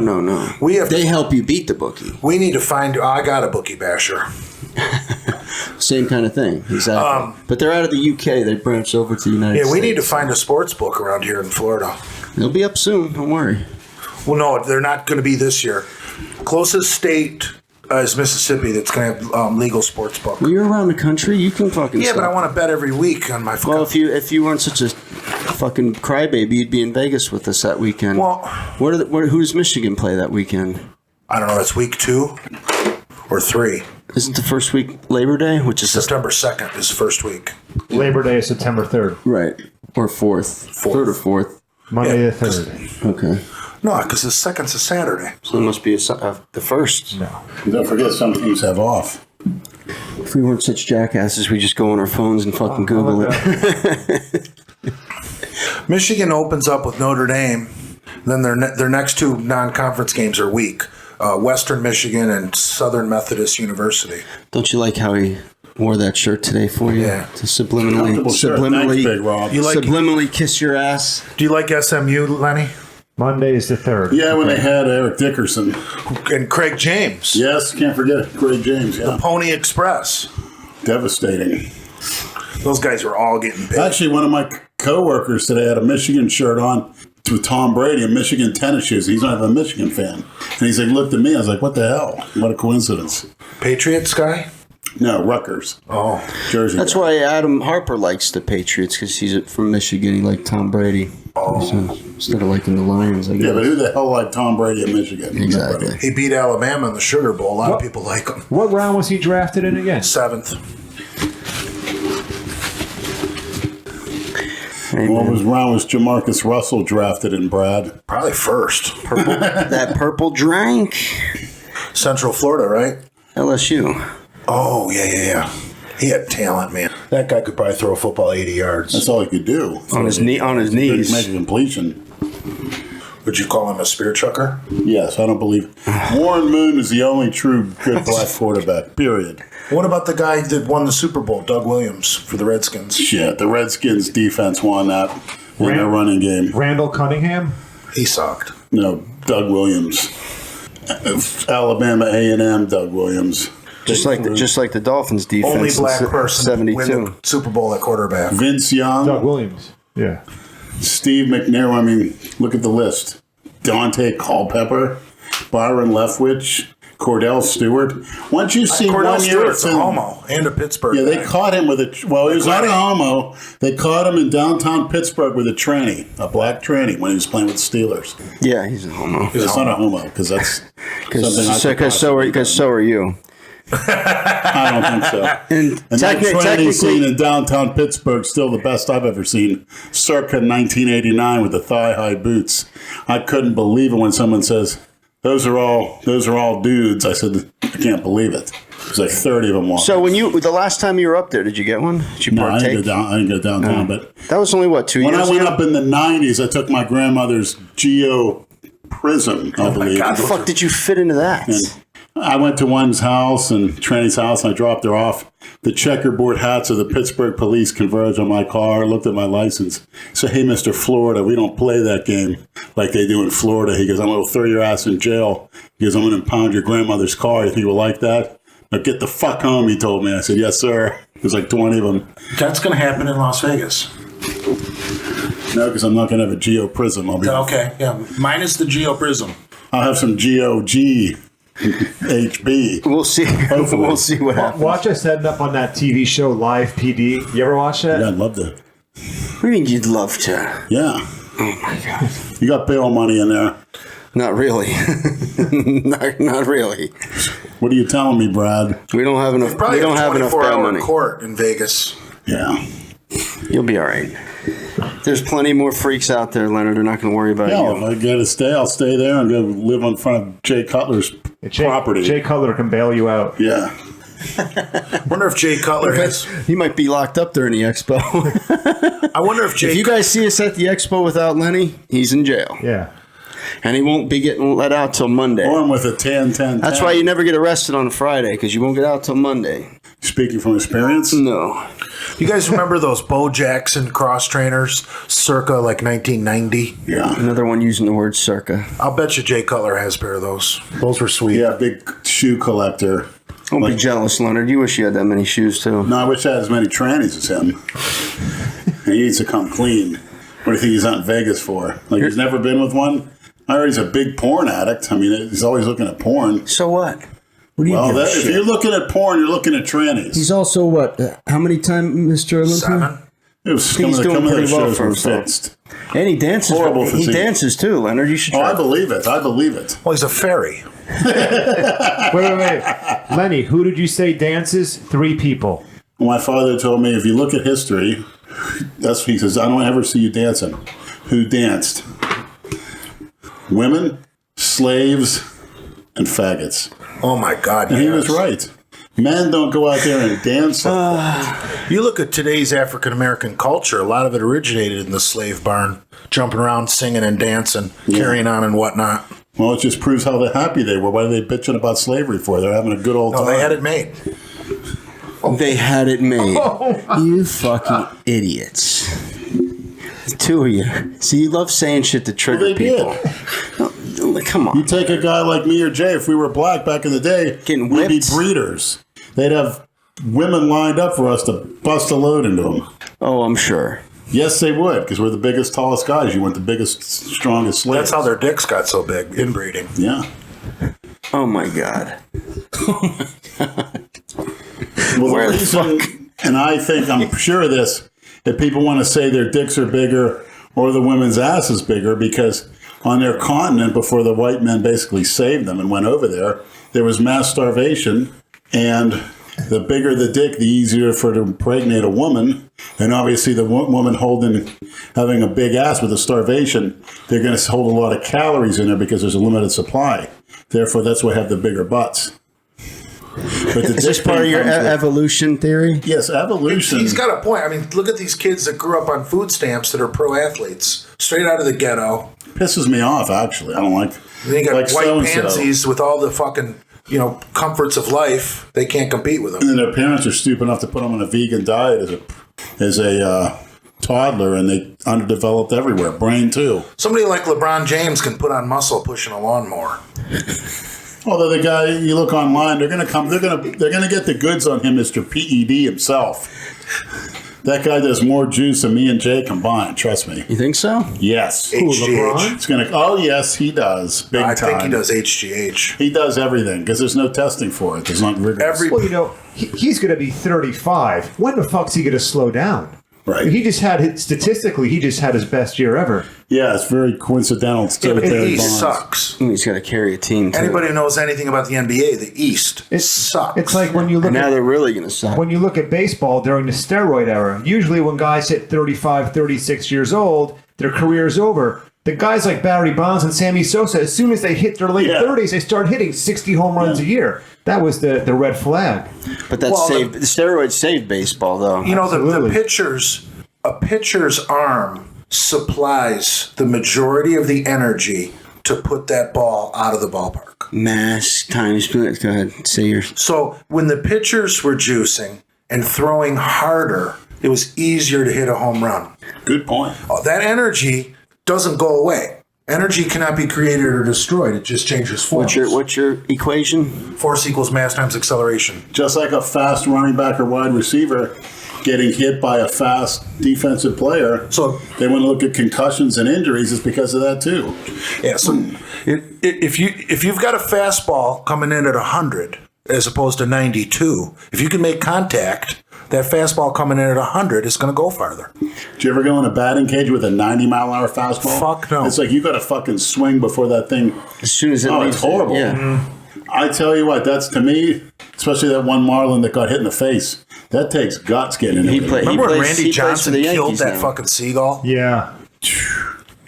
They help you beat the bookie. We need to find... I got a bookie basher. Same kind of thing, exactly. But they're out of the UK. They branched over to the United States. Yeah, we need to find a sports book around here in Florida. They'll be up soon. Don't worry. Well, no, they're not going to be this year. Closest state is Mississippi that's going to have legal sports book. Well, you're around the country. You can fucking. Yeah, stop. but I want to bet every week on my. Well, if you weren't such a fucking crybaby, you'd be in Vegas with us that weekend. Well, who does Michigan play that weekend? I don't know. It's week 2 or 3. Isn't the first week Labor Day, which is September 2nd is first week. Labor Day is September 3rd. right, or fourth, third or fourth? Monday the 3rd. Okay, No, because the 2nd's a Saturday. so it must be the first. No. Don't forget, some teams have off. If we weren't such jackasses, we just go on our phones and fucking Google it. Michigan opens up with Notre Dame. Then their next 2 non-conference games are weak. Western Michigan and Southern Methodist University. Don't you like how he wore that shirt today for you? Yeah. To subliminally, Comfortable shirt. Thanks, Big Rob. You like- subliminally kiss your ass. Do you like SMU, Lenny? Monday is the 3rd. Yeah, when they had Eric Dickerson. And Craig James. Yes, can't forget Craig James. The Yeah, Pony Express. devastating. Those guys were all getting paid. Actually, one of my coworkers today had a Michigan shirt on with Tom Brady and Michigan tennis shoes. He's not even a Michigan fan. And he's like, looked at me. I was like, what the hell? What a coincidence. Patriots guy? No, Rutgers. Oh. Jersey. That's guy. why Adam Harper likes the Patriots, because he's from Michigan. He liked Tom Brady. So, instead of liking the Lions, I guess. Yeah, but who the hell liked Tom Brady in Michigan? Exactly. Nobody. He beat Alabama in the Sugar Bowl. A lot of people like him. What round was he drafted in again? 7th. What was wrong was Jamarcus Russell drafted in, Brad? Probably first. That purple drink. Central Florida, right? LSU. Oh, yeah. He had talent, man. That guy could probably throw a football 80 yards. That's all he could do. On his knees. Make a completion. Would you call him a spear chucker? Yes, I don't believe. Warren Moon is the only true good black quarterback, period. What about the guy that won the Super Bowl, Doug Williams, for the Redskins? Shit, the Redskins defense won that in their running game. Randall Cunningham? He sucked. No, Doug Williams. Alabama A&M, Doug Williams. Just like the Dolphins defense. Only black in person win 72. the Super Bowl at quarterback. Vince Young, Doug Williams. Yeah. Steve McNair. I mean, look at the list. Dante Culpepper, Byron Leftwich, Cordell Stewart. Once you see Cordell 1 year Stewart's a film, homo and a Pittsburgh yeah, they guy. caught him with a. Well, he was not a homo. They caught him in downtown Pittsburgh with a tranny, a black tranny, when he was playing with the Steelers. Yeah, he's a homo. It's not a homo because that's something I could Because so are you. I don't think so. And And that tranny technically, scene in downtown Pittsburgh still the best I've ever seen, circa 1989 with the thigh-high boots. I couldn't believe it when someone says, "Those are all dudes." I said, "I can't believe it." There's like 30 of them walking. so the last time you were up there, did you get one? Did you No, I partake? didn't go downtown, but That was only what, 2 years when I went ago? up in the 90s, I took my grandmother's Geo Prism, I believe. How the fuck did you fit into that? And I went to one's house and Tranny's house, and I dropped her off. The checkerboard hats of the Pittsburgh police converged on my car, looked at my license. So, hey, Mr. Florida, we don't play that game like they do in Florida. He goes, I'm going to throw your ass in jail. He goes, I'm going to impound your grandmother's car. You think we'll like that? Now get the fuck home, he told me. I said, yes, sir. There's like 20 of them. That's going to happen in Las Vegas. No, because I'm not going to have a Geo Prism. Okay, yeah. Minus the Geo Prism. I'll have some GOG HB. We'll see. Hopefully. We'll see what happens. Watch us setting up on that TV show Live PD. You ever watch that? Yeah, I'd love to. What do you mean you'd love to? Yeah. Oh my god. You got bail money in there. Not really. not really. What are you telling me, Brad? We don't have enough. Probably We don't have enough bail 24-hour money. court in Vegas. Yeah. You'll be all right. There's plenty more freaks out there, Leonard. They're not going to worry about No, you. if I got to stay, I'll stay there and go live in front of Jay Cutler's property. Jay Cutler can bail you out. Yeah. Wonder if Jay Cutler has. He might be locked up during the expo. I wonder if Jay. If you guys see us at the expo without Lenny, he's in jail. Yeah. And he won't be getting let out till Monday. Or I'm with a 10-10-10. That's why you never get arrested on a Friday, because you won't get out till Monday. Speaking from experience? No. You guys remember those Bo Jackson cross trainers circa like 1990? Yeah. Another one using the word circa. I'll bet you Jay Cutler has a pair of those. Those were sweet. Yeah, big shoe collector. Don't be jealous, Leonard. You wish you had that many shoes, too. No, I wish I had as many trannies as him. And he needs to come clean. What do you think he's out in Vegas for? Like, he's never been with one? I heard he's a big porn addict. I mean, he's always looking at porn. So what? What do you Well, give a if shit? you're looking at porn, you're looking at trannies. He's also what? How many times, Mr. Olympia? 7. It was some He's of the doing pretty well shows for were himself. fixed. And he dances. Horrible He physique. dances too, Leonard. You should Oh, try. I believe it. I believe it. Well, he's a fairy. Wait. Lenny, who did you say dances? 3 people. My father told me, if you look at history, that's what he says, I don't ever see you dancing. Who danced? Women, slaves, and faggots. Oh my God. And he yes. was right. Men don't go out there and dance. You look at today's African American culture, a lot of it originated in the slave barn, jumping around, singing and dancing, carrying on and whatnot. Well, it just proves how happy they were. What are they bitching about slavery for? They're having a good old No, time. they had it made. They had it made. You fucking idiots. Two of you. See, you love saying shit to trigger Well, they people. No, come on. You take a guy like me or Jay, if we were black back in the day, Getting we'd be whipped. breeders. They'd have women lined up for us to bust a load into them. Oh, I'm sure. Yes, they would, because we're the biggest, tallest guys. You want the biggest, strongest slaves. That's how their dicks got so big, inbreeding. Yeah. Oh my god. Well, Where the the reason, and I think I'm sure of this, that people want to say their dicks are bigger or the women's ass is bigger because on their continent, before the white men basically saved them and went over there was mass starvation, and the bigger the dick, the easier for to impregnate a woman. And obviously, the woman having a big ass with a starvation, they're going to hold a lot of calories in there because there's a limited supply. Therefore, that's why they have the bigger butts. But the Is this dick part of thing your comes with- evolution theory? Yes, evolution. He's got a point. I mean, look at these kids that grew up on food stamps that are pro athletes, straight out of the ghetto. Pisses me off, actually. I don't like. Then you got like white so-and-so. pansies with all the fucking, comforts of life. They can't compete with them. And then their parents are stupid enough to put them on a vegan diet as a toddler, and they underdeveloped everywhere, brain too. Somebody like LeBron James can put on muscle pushing a lawnmower. Although the guy, you look online, they're gonna get the goods on him, Mr. PED himself. That guy does more juice than me and Jay combined. Trust me. You think so? Yes. HGH. It's gonna. Oh yes, he does. Big I time. think he does HGH. He does everything because there's no testing for it. There's not rigorous. Well, he's going to be 35. When the fuck's he going to slow down? Right. He just had his best year ever. Yeah, it's very coincidental. It's Yeah, but the Barry East Bonds. sucks. He's got to carry a team, too. Anybody who knows anything about the NBA, the East sucks. It's like when you look And now at they're really going to suck. when you look at baseball during the steroid era. Usually, when guys hit 35, 36 years old, their career is over. The guys like Barry Bonds and Sammy Sosa, as soon as they hit their late 30s, they start hitting 60 home runs a year. That was the red flag. But that the steroids saved baseball, though. The a pitcher's arm supplies the majority of the energy to put that ball out of the ballpark. Mass times. Go ahead. Say yours. So when the pitchers were juicing and throwing harder, it was easier to hit a home run. Good point. That energy doesn't go away. Energy cannot be created or destroyed. It just changes form. What's your equation? Force equals mass times acceleration. Just like a fast running back or wide receiver getting hit by a fast defensive player. So they want to look at concussions and injuries. It's because of that too. Yeah. So if you've got a fastball coming in at 100 as opposed to 92, if you can make contact, that fastball coming in at 100 is going to go farther. Did you ever go in a batting cage with a 90-mile-an-hour fastball? Fuck no. It's like you got to fucking swing before that thing. As soon as it it's horrible. Yeah. I tell you what, that's to me, especially that one Marlin that got hit in the face. That takes guts getting in there. Remember when Randy he plays Johnson for the killed Yankees that now. fucking seagull? Yeah.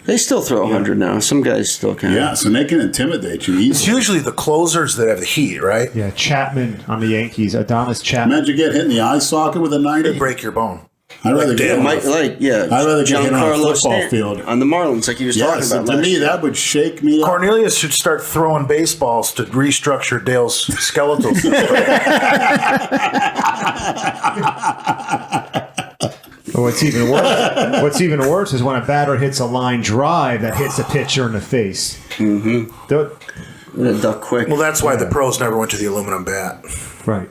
They still throw 100 now. Some guys still can. Yes, and they can intimidate you It's easily. usually the closers that have the heat, right? Yeah, Chapman on the Yankees. Adonis Chapman. Imagine get hit in the eye socket with a 90. They break your bone. I'd rather get hit I'd rather get hit on a football field. on the Marlins, like he was Yes, talking about. to me, last year. that would shake me up. Cornelius should start throwing baseballs to restructure Dale's skeletal system. But what's even worse is when a batter hits a line drive that hits a pitcher in the face. Mm-hmm. Duck quick. Well, that's why the pros never went to the aluminum bat. Right.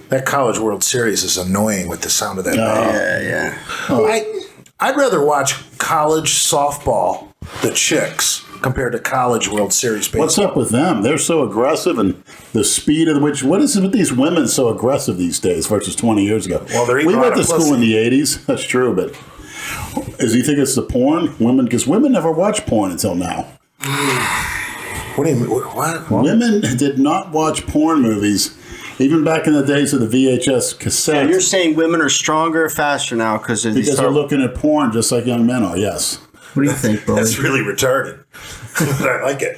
That College World Series is annoying with the sound of that bat. Yeah. I'd rather watch college softball, the chicks, compared to College World Series baseball. What's up with them? They're so aggressive, and the speed of which. What is it with these women so aggressive these days versus 20 years ago? Well, they're eating we a lot went to of school pussy. in the 80s. That's true, but does he think it's the porn? Women, because women never watched porn until now. What do you mean? What? Women did not watch porn movies, even back in the days of the VHS cassette. So you're saying women are stronger, faster now because they're looking at porn just like young men are. Yes, What do you think, Billy? That's really retarded. I like it.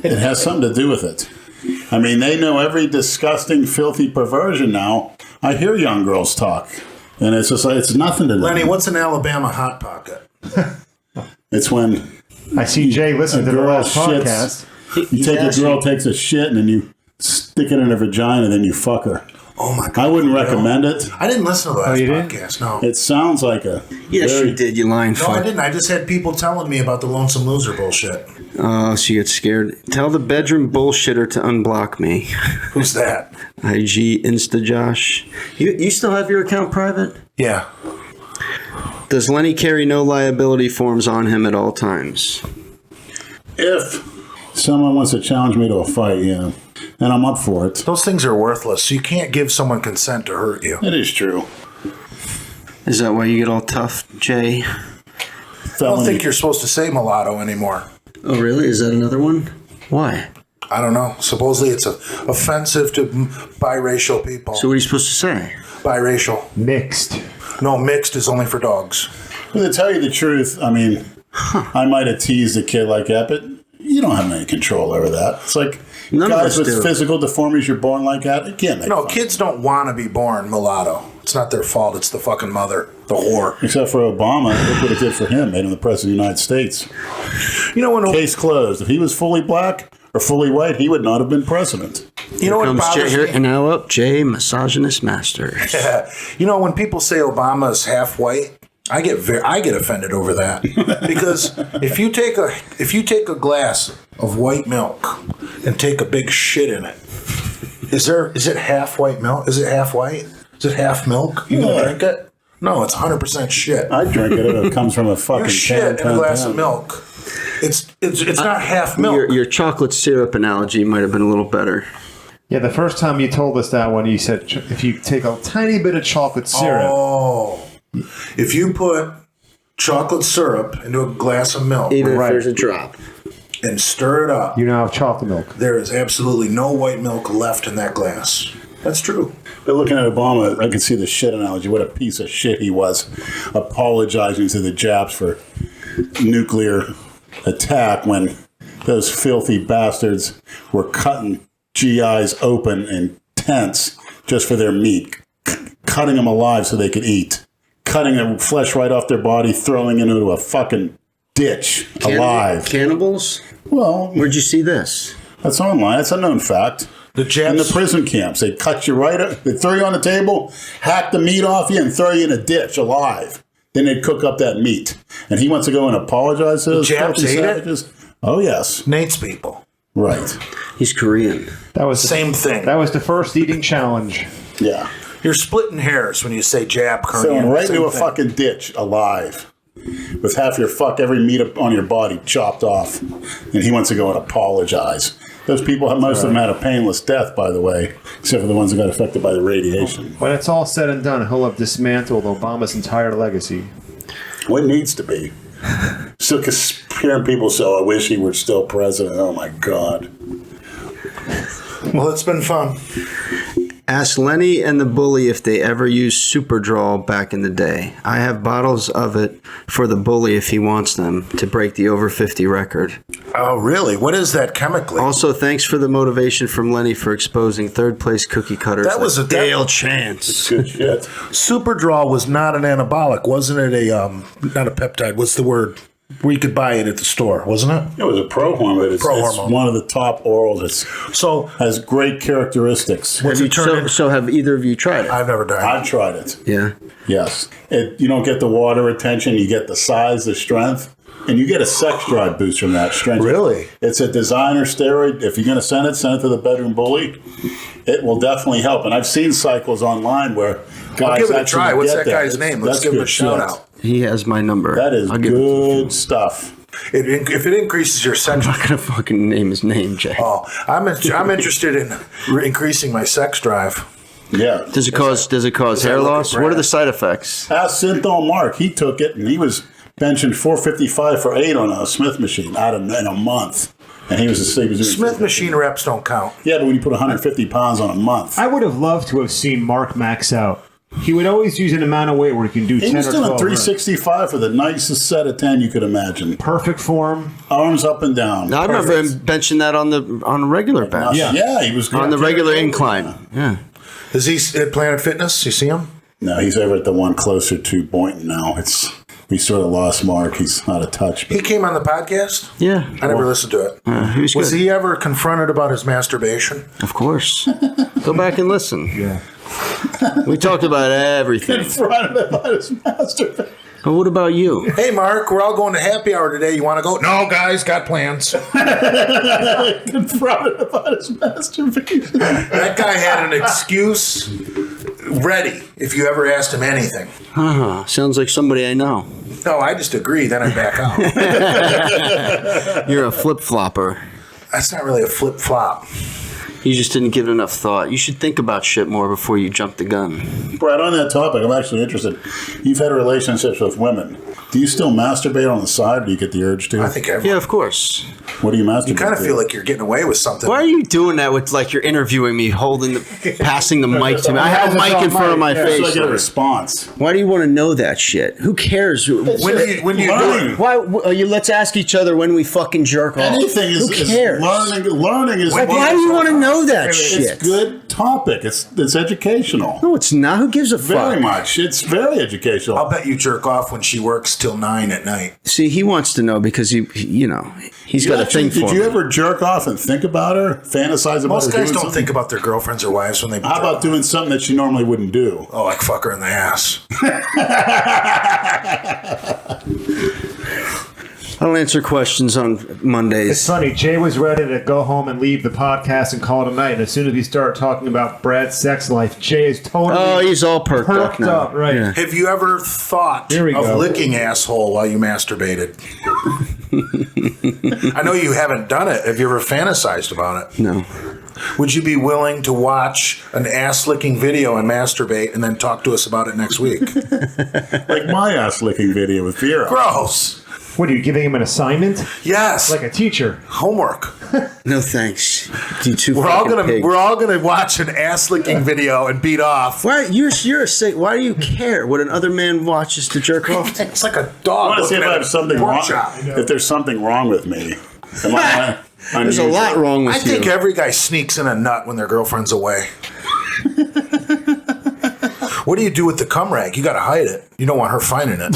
it has something to do with it. I mean, they know every disgusting, filthy perversion now. I hear young girls talk, and it's just like it's nothing to them. Lenny, what's an Alabama Hot Pocket? It's when I see Jay listen to the girl last shits. podcast. You take a girl takes a shit and then you stick it in her vagina and then you fuck her. Oh my God! I wouldn't recommend it. I didn't listen to the last you didn't? podcast. No, It sounds like a Yes, very, you did, you lying no, I fuck. didn't. I just had people telling me about the Lonesome Loser bullshit. Oh, so you get scared. Tell the bedroom bullshitter to unblock me. Who's that? IG Insta Josh. You still have your account private? Yeah. Does Lenny carry no liability forms on him at all times? If someone wants to challenge me to a fight, yeah, and I'm up for it. Those things are worthless. You can't give someone consent to hurt you. It is true. Is that why you get all tough, Jay? I don't Felony. think you're supposed to say mulatto anymore. Oh, really? Is that another one? Why? I don't know. Supposedly it's offensive to biracial people. So what are you supposed to say? Biracial. Mixed. No, mixed is only for dogs. Well, to tell you the truth, I mean, I might have teased a kid like that, but you don't have any control over that. It's like None of guys us with do. physical deformities, you're born like that. You can't make No, fun. kids don't want to be born mulatto. It's not their fault. It's the fucking mother, the whore. Except for Obama, look what it did for him. Made him the president of the United States. You know when Case closed. If he was fully black or fully white, he would not have been president. you know what Comes Jay bothers here, me? and now up, Jay, misogynist masters. You know when people say Obama is half white, I get offended over that because if you take a glass of white milk and take a big shit in it, is it half white milk? Is it half white? Is it half milk? You gonna Yeah. drink it? No, it's 100% shit. I drink it if it comes from a fucking Your shit in a glass of can. milk. It's not half milk. Your chocolate syrup analogy might have been a little better. Yeah, the first time you told us that one, you said if you take a tiny bit of chocolate syrup. Oh, if you put chocolate syrup into a glass of milk Even Right. if there's a drop. and stir it up, You now have chocolate milk. there is absolutely no white milk left in that glass. That's true. But looking at Obama, I could see the shit analogy. What a piece of shit he was, apologizing to the Japs for nuclear attack when those filthy bastards were cutting GIs open in tents just for their meat, cutting them alive so they could eat, cutting their flesh right off their body, throwing it into a fucking ditch alive. Cannibals? Well, Where'd you see this? that's online. That's a known fact. The In the Japs, prison camps, they cut you right up, they throw you on the table, hack the meat off you, and throw you in a ditch alive. Then they'd cook up that meat. And he wants to go and apologize to those Japs filthy ate it? savages? Oh, yes. Nate's people. Right. He's Korean. That was Same thing. That was the first eating challenge. Yeah. You're splitting hairs when you say Jap Korean. Throwing right Same into a thing. fucking ditch alive. With half your every meat on your body chopped off. And he wants to go and apologize. Those people, most of them had a painless death, by the way, except for the ones that got affected by the radiation. When it's all said and done, he'll have dismantled Obama's entire legacy. What needs to be? So, because hearing people say, oh, I wish he were still president. Oh, my God. Well, it's been fun. Ask Lenny and the bully if they ever used Superdraw back in the day. I have bottles of it for the bully if he wants them to break the over 50 record. Oh, really? What is that chemically? Also, thanks for the motivation from Lenny for exposing third place cookie cutters. That was a Dale Chance. Good shit. Superdraw was not an anabolic, wasn't it? Not a peptide. What's the word? Where you could buy it at the store, wasn't it? It was a pro-hormone. It's Pro-hormone. one of the top orals. It So has great characteristics. what's it turned So have either of you tried it? I've never done it. I've tried it. Yeah. Yes. You don't get the water retention. You get the size, the strength, and you get a sex drive boost from that strength. Really? It's a designer steroid. If you're going to send it to the bedroom bully. It will definitely help. And I've seen cycles online where guys I'll give it a actually try. What's get that guy's It's- name? Let's that's give him a good shout shit. out. He has my number. That is I'll give it to him. good stuff. If it increases your sex, I'm not gonna fucking name his name, Jay. oh, I'm interested in increasing my sex drive. Yeah. Does it cause hair look at loss? What are the side effects? Ask Synthol Mark. He took it and he was benching 455 for 8 on a Smith machine in a month. And he was doing Smith machine reps don't count. Yeah, but when you put 150 pounds on a month. I would have loved to have seen Mark max out. He would always use an amount of weight where he can do He 10 was or doing 12 reps. 365 for the nicest set of 10 you could imagine. Perfect form. Arms up and down. I remember him benching that on a regular bench. Yeah, he was On the regular incline. Yeah. Is he at Planet Fitness? You see him? No, he's over at the one closer to Boynton now. We sort of lost Mark. He's out of touch. He But came on the podcast. Yeah. I never listened to it. He was Was good. he ever confronted about his masturbation? Of course. Go back and listen. Yeah. We talked about everything. Confronted about his masturbation. But what about you? Hey, Mark, we're all going to happy hour today. You want to go? No, guys, got plans. Confronted about his masturbation. That guy had an excuse ready if you ever asked him anything. Sounds like somebody I know. No, I just agree. Then I back out. You're a flip-flopper. That's not really a flip-flop. You just didn't give it enough thought. You should think about shit more before you jump the gun. Brad, on that topic, I'm actually interested. You've had relationships with women. Do you still masturbate on the side, or do you get the urge to? I think everyone. Yeah, of course. What do you masturbate You kind of to? feel like you're getting away with something. Why are you doing that with like you're interviewing me, passing the mic to me? I have a mic in front of my So I face. get a response. Why do you want to know that shit? Who cares? when do you do it? Why? Let's ask each other when we fucking jerk off. Anything Who is cares? learning is. Why do you want to know that shit? It's good topic. It's educational. No, it's not. Who gives a fuck? Very much. It's very educational. I'll bet you jerk off when she works till 9 at night. See, he wants to know because he's got a thing for Did you him. ever jerk off and think about her, fantasize about Most her guys doing don't something? think about their girlfriends or wives when they. How about doing something that you normally wouldn't do? Oh, like fuck her in the ass. I don't answer questions on It's Mondays. funny. Jay was ready to go home and leave the podcast and call it a night. And as soon as we start talking about Brad's sex life, Jay is totally Oh, he's all perked up now. up. Right. Yeah. Have you ever thought Here we of go. licking asshole while you masturbated? I know you haven't done it. Have you ever fantasized about it? No. Would you be willing to watch an ass licking video and masturbate and then talk to us about it next week? Like my ass licking video with Vera. Gross. What are you giving him an assignment? Yes. Like a teacher? homework. No thanks. You two We're all fucking pigs. gonna watch an ass licking video and beat off. Why you're a sick? Why do you care what another man watches to jerk off to? It's like a I dog. want to see if I have something pork wrong. chop. If there's something wrong with me. Am I There's a unusual? lot wrong with I think you. every guy sneaks in a nut when their girlfriend's away. What do you do with the cum rag? You got to hide it. You don't want her finding it.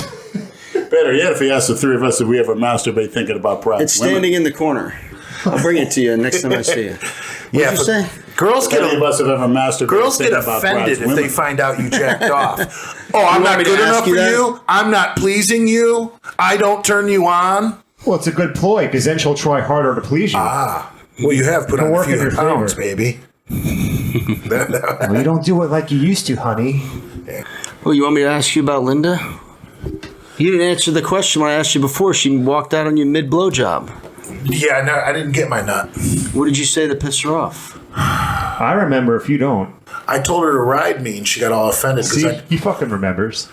Better yet, if he asked the three of us if we ever masturbate thinking about Brad's It's standing in the corner. I'll bring it to you next time I see you. What'd you but say? Girls If any of get us have ever masturbated girls get thinking about offended Brad's if they women. find out you jacked off. Oh, I'm want not me to good ask enough you for that? you. I'm not pleasing you. I don't turn you on. Well, it's a good ploy because then she'll try harder to please you. Well, you have put It'll on a work in few your pounds, favor. baby. Well, you don't do it like you used to, honey. Oh, you want me to ask you about Linda? You didn't answer the question when I asked you before. She walked out on you mid blowjob. Yeah, no, I didn't get my nut. What did you say that pissed her off? I remember if you don't. I told her to ride me, and she got all offended See, because he fucking remembers.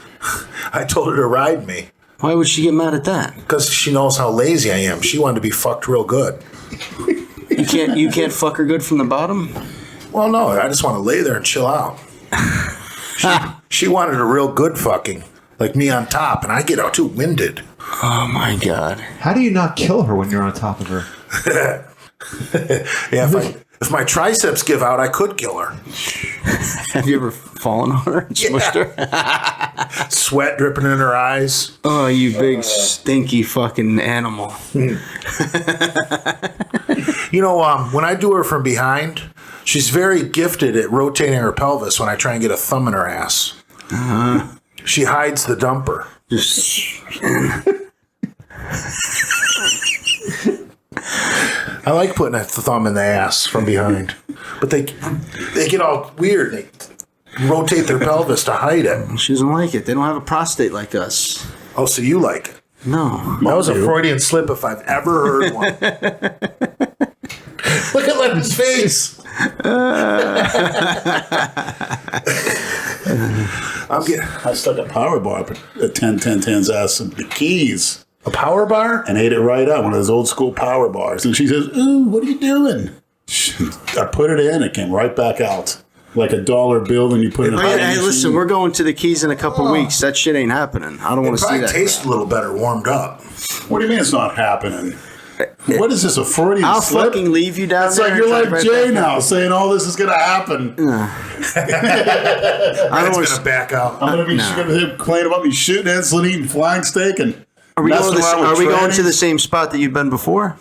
I told her to ride me Why would she get mad at that? because she knows how lazy I am. She wanted to be fucked real good. You can't fuck her good from the bottom? Well, no, I just want to lay there and chill out. She wanted a real good fucking, like me on top, and I get out too winded. Oh my god. How do you not kill her when you're on top of her? Yeah, if my triceps give out, I could kill her. Have you ever fallen on her and smushed her? Sweat dripping in her eyes. Oh, you big stinky fucking animal. You know, when I do her from behind, she's very gifted at rotating her pelvis when I try and get a thumb in her ass. She hides the dumper. Just I like putting a thumb in the ass from behind, but they get all weird. They rotate their pelvis to hide it. she doesn't like it. They don't have a prostate like us. Oh, so you like it? No. That was a Freudian slip if I've ever heard one. Look at Lenny's face. I stuck a power bar up at 10's ass and the keys A power bar? and ate it right out, one of those old school power bars. And she says, "Ooh, what are you doing?" I put it in, it came right back out. Like a dollar bill, and you put it in a Hey, hiding listen, machine. we're going to the Keys in a couple weeks. That shit ain't happening. I don't want It to see probably that. tastes a little better warmed up. What do you mean it's not happening? What is this, a Freudian I'll slip? fucking leave you down It's there. like you're and like come right Jay back now, saying all this is going to happen. I I'm don't going want to to. back out. I'm going to be complaining about me shooting insulin, eating flying steak, and Are we messing going? around with Are we going to trannies. the same spot that you've been before?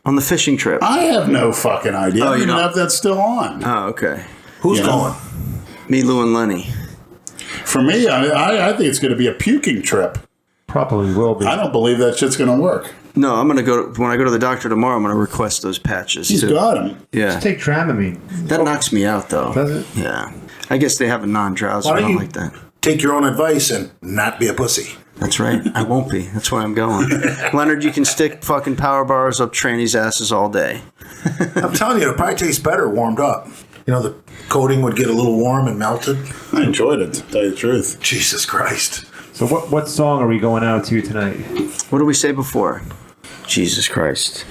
On the fishing trip. I have no fucking idea. I don't you even don't? know if that's still on. Oh, okay. Who's You know? going? Me, Lou, and Lenny. For me, I think it's going to be a puking trip. Probably will be. I don't believe that shit's going to work. No, I'm gonna go when I go to the doctor tomorrow. I'm gonna request those patches. He's too. got him. Yeah, Take Dramamine. that knocks me out though. Does it? Yeah, I guess they have a non-drowsy Why don't one you like that. take your own advice and not be a pussy? That's right. I won't be. That's why I'm going. Leonard, you can stick fucking power bars up trannies' asses all day. I'm telling you, it probably tastes better warmed up. You know, the coating would get a little warm and melted. I enjoyed it, to tell you the truth. Jesus Christ. So what song are we going out to tonight? What did we say before? Jesus Christ.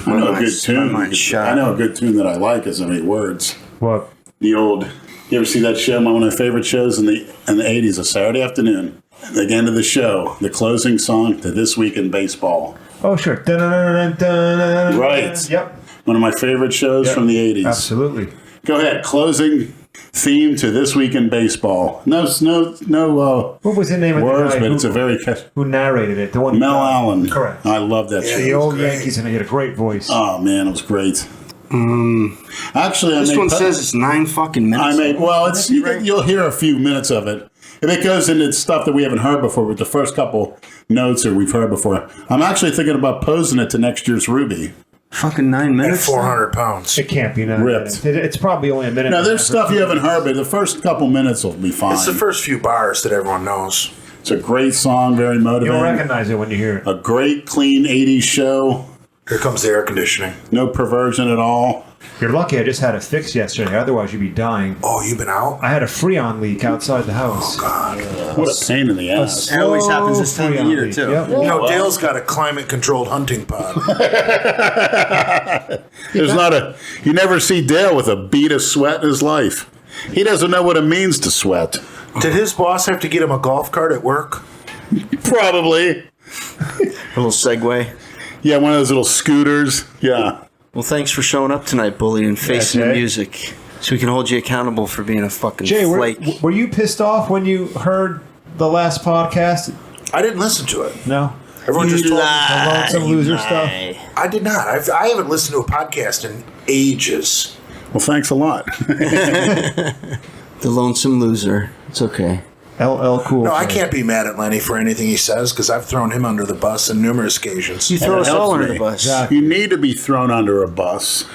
I know a good tune. My shot. I know a good tune that I like is 8 words. What? The old. You ever see that show? One of my favorite shows in the 80s, a Saturday afternoon. At the end of the show, the closing song to This Week in Baseball. Oh, sure. Dun-dun-dun-dun-dun-dun. Right. Yep. One of my favorite shows from the 80s. Absolutely. Go ahead. Closing theme to This Week in Baseball. No. What was the name of words, the guy but it's a very who narrated it? The one Mel Allen. Correct. I love that show. The old Yankees, and he had a great voice. Oh man, it was great. Actually, This one says it's 9 fucking minutes. You'll hear a few minutes of it. If it goes into stuff that we haven't heard before, with the first couple notes or we've heard before, I'm actually thinking about posing it to next year's Ruby. Fucking 9 At minutes. 400 pounds. It can't be Ripped. It's probably only a minute. Now, there's stuff you haven't heard, but the first couple minutes will be fine. It's the first few bars that everyone knows. It's a great song, very motivating. You'll recognize it when you hear it. A great, clean 80s show. Here comes the air conditioning. No perversion at all. You're lucky I just had it fixed yesterday. Otherwise, you'd be dying. Oh, you've been out? I had a Freon leak outside the house. God. What a pain in the ass. It always happens this time of Freon year, leak. too. Yep. You know, Dale's got a climate-controlled hunting pod. You never see Dale with a bead of sweat in his life. He doesn't know what it means to sweat. Did his boss have to get him a golf cart at work? Probably. A little segue. Yeah, one of those little scooters. Yeah. Well, thanks for showing up tonight, Bully, and facing the Jay. music. So we can hold you accountable for being a fucking Jay, flake. were you pissed off when you heard the last podcast? I didn't listen to it. No. Everyone just told me. The Lonesome Loser stuff? I did not. I haven't listened to a podcast in ages. Well, thanks a lot. The Lonesome Loser. It's okay. LL Cool. No, I J. can't be mad at Lenny for anything he says because I've thrown him under the bus on numerous occasions. You throw it us all helps under me. the bus. Exactly. You need to be thrown under a bus.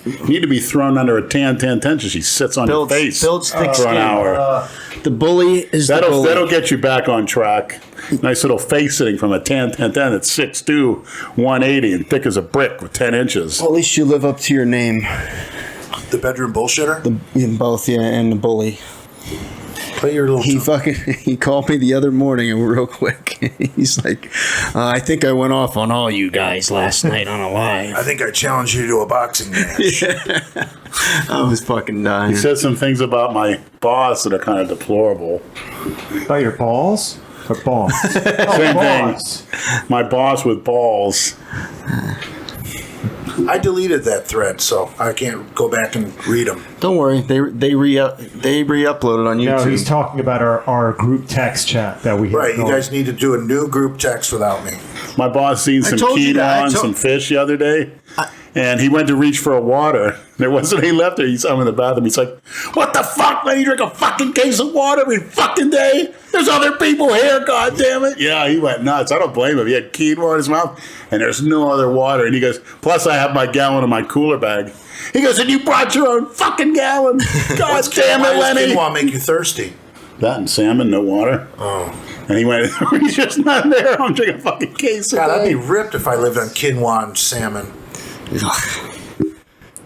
You need to be thrown under a tan she sits on your face Builds thick for skin. an hour. The bully is the bully. That'll get you back on track. Nice little face sitting from a tan that's 6'2", 180, and thick as a brick with 10 inches. Well, at least you live up to your name. The bedroom bullshitter? In both, yeah, and the bully. Play your little... He called me the other morning and real quick. He's like, I think I went off on all you guys last night on a live. I think I challenged you to a boxing match. I was fucking dying. He said some things about my boss that are kind of deplorable. About your balls? Or balls? Same balls. thing. My boss with balls. I deleted that thread, so I can't go back and read them. Don't worry, they re-uploaded on YouTube. No, he's talking about our group text chat that we have Right, you going. guys need to do a new group text without me. My boss seen some told you that. quinoa and some fish the other day, and he went to reach for a water. There wasn't any left there. I'm in the bathroom. He's like, "What the fuck, man? You drink a fucking case of water every fucking day? There's other people here, god damn it!" Yeah, he went nuts. I don't blame him. He had quinoa in his mouth, and there's no other water. And he goes, "Plus, I have my gallon in my cooler bag." He goes, "And you brought your own fucking gallon? God damn it, Why does Lenny!" quinoa make you thirsty? That and salmon, no water. Oh. And he went, "He's just not there. I'm drinking a fucking case of God, I'd that." be ripped if I lived on quinoa and salmon.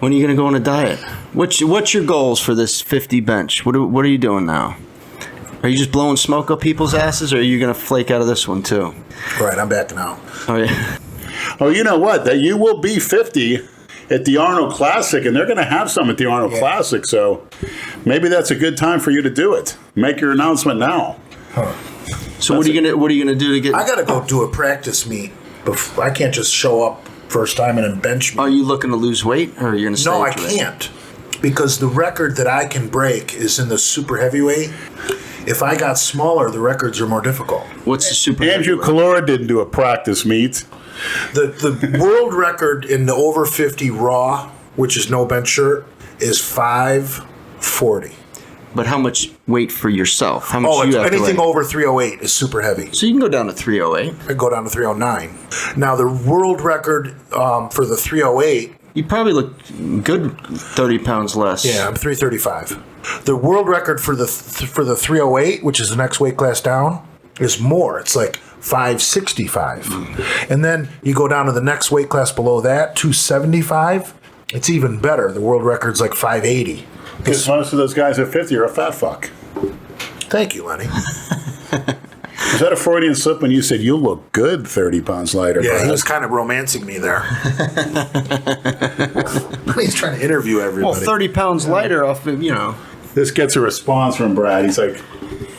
When are you going to go on a diet? What's your goals for this 50 bench? What are you doing now? Are you just blowing smoke up people's asses, or are you going to flake out of this one too? Right, I'm backing out. Oh yeah. Oh, you know what? That you will be 50 at the Arnold Classic, and they're going to have some at the Arnold Classic. So maybe that's a good time for you to do it. Make your announcement now. So what are you gonna do to get? I got to go do a practice meet. I can't just show up first time and then bench me. Are you looking to lose weight, or are you gonna stay? No, I at your weight? can't. Because the record that I can break is in the super heavyweight. If I got smaller, the records are more difficult. What's the super? Andrew Calora didn't do a practice meet. The world record in the over 50 raw, which is no bench shirt, is 5 40. But how much weight for yourself? How much Oh, you have anything to weigh? over 308 is super heavy. So you can go down to 308. I go down to 309. Now, the world record for the 308, You probably look good 30 pounds less. yeah, I'm 335. The world record for the 308, which is the next weight class down, is more. It's like 565. And then you go down to the next weight class below that, 275. It's even better. The world record's like 580. Because most of those guys at 50 are a fat fuck. Thank you, Lenny. Was that a Freudian slip when you said you'll look good 30 pounds lighter? Yeah, Brad? he was kind of romancing me there. He's trying to interview everybody. Well, 30 pounds lighter off of, This gets a response from Brad. He's like,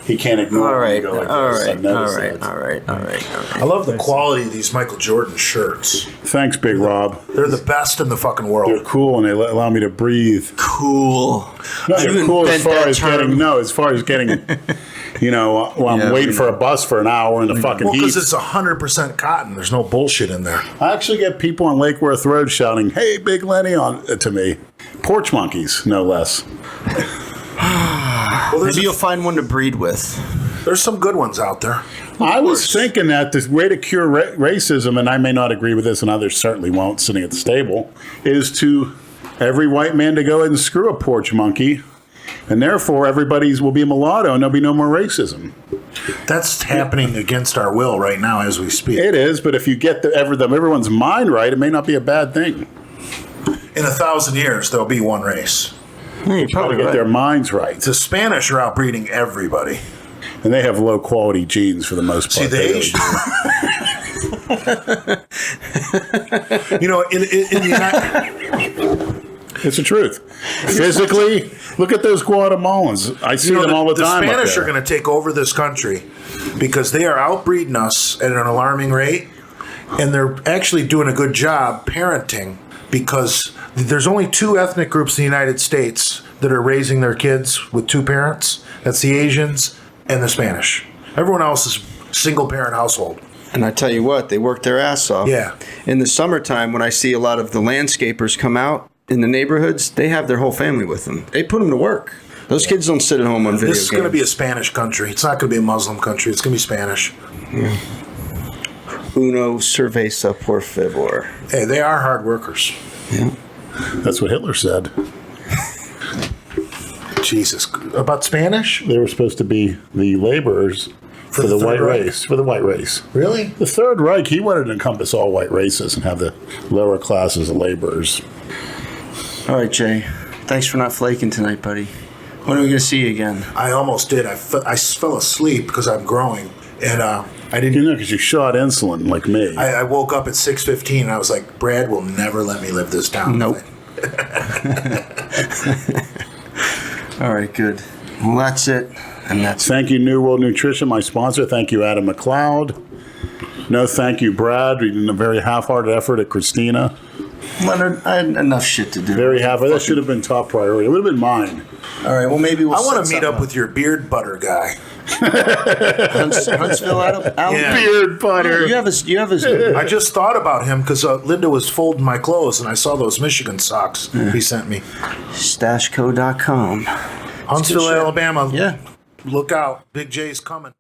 he can't ignore All it. right, Go like all this. I've right, noticed all right, that. all right, all right, all right. I love the quality of these Michael Jordan shirts. Thanks, Big Rob. They're the best in the fucking They're world. cool and they allow me to breathe. Cool. No, they're You cool as invent far that as term. getting, while I'm Yeah, waiting we for a know. bus for an hour in the fucking Well, heat. because it's 100% cotton. There's no bullshit in there. I actually get people on Lake Worth Road shouting, "Hey, Big Lenny!" to me. Porch monkeys, no less. Well, Maybe you'll find one to breed with. there's some good ones out there. I was thinking that the way to cure racism, and I may not agree with this, and others certainly won't, sitting at the stable, is to every white man to go ahead and screw a porch monkey, and therefore everybody's will be a mulatto, and there'll be no more racism. That's happening against our will right now as we speak. It is, but if you get everyone's mind right, it may not be a bad thing. In 1,000 years, there'll be one race. You're Probably probably get right. their minds right, The Spanish are outbreeding everybody. and they have low quality genes for the most part. See, the They really Asian. do. In the United... It's the truth. Physically, look at those Guatemalans. I see them all the time. The up Spanish there. are going to take over this country because they are outbreeding us at an alarming rate, and they're actually doing a good job parenting because there's only 2 ethnic groups in the United States that are raising their kids with 2 parents. That's the Asians and the Spanish. Everyone else is single parent household. And I tell you what, they work their ass off. Yeah. In the summertime, when I see a lot of the landscapers come out in the neighborhoods, they have their whole family with them. They put them to work. Those kids don't sit at home on video This is going to be a Spanish country. It's not going to be a Muslim country. It's going to be Spanish. Uno cerveza por favor. Hey, they are hard workers. That's what Hitler said. Jesus. About Spanish? They were supposed to be the laborers for the Third white Reich? race. For the white race. Really? The Third Reich, he wanted to encompass all white races and have the lower classes of laborers. All right, Jay. Thanks for not flaking tonight, buddy. When are we going to see you again? I almost did. I fell asleep because I'm growing. And I didn't. You know, because you shot insulin like me. I woke up at 6:15 and I was like, Brad will never let me live this down. Nope. All right, good. Well, that's it. And that's Thank you, New World Nutrition, my sponsor. Thank you, Adam McLeod. No, thank you, Brad. We did a very half-hearted effort at Christina. Leonard, I had enough shit to do. Very happy. That should have been top priority. It would have been mine. All right, well, maybe we'll I want to set meet up something with your beard butter guy. Huntsville, Alabama. Yeah. Beard butter. You have a I just thought about him because Linda was folding my clothes and I saw those Michigan socks he sent me. stashco.com. Huntsville, shit. Alabama. Yeah. Look out. Big J's coming.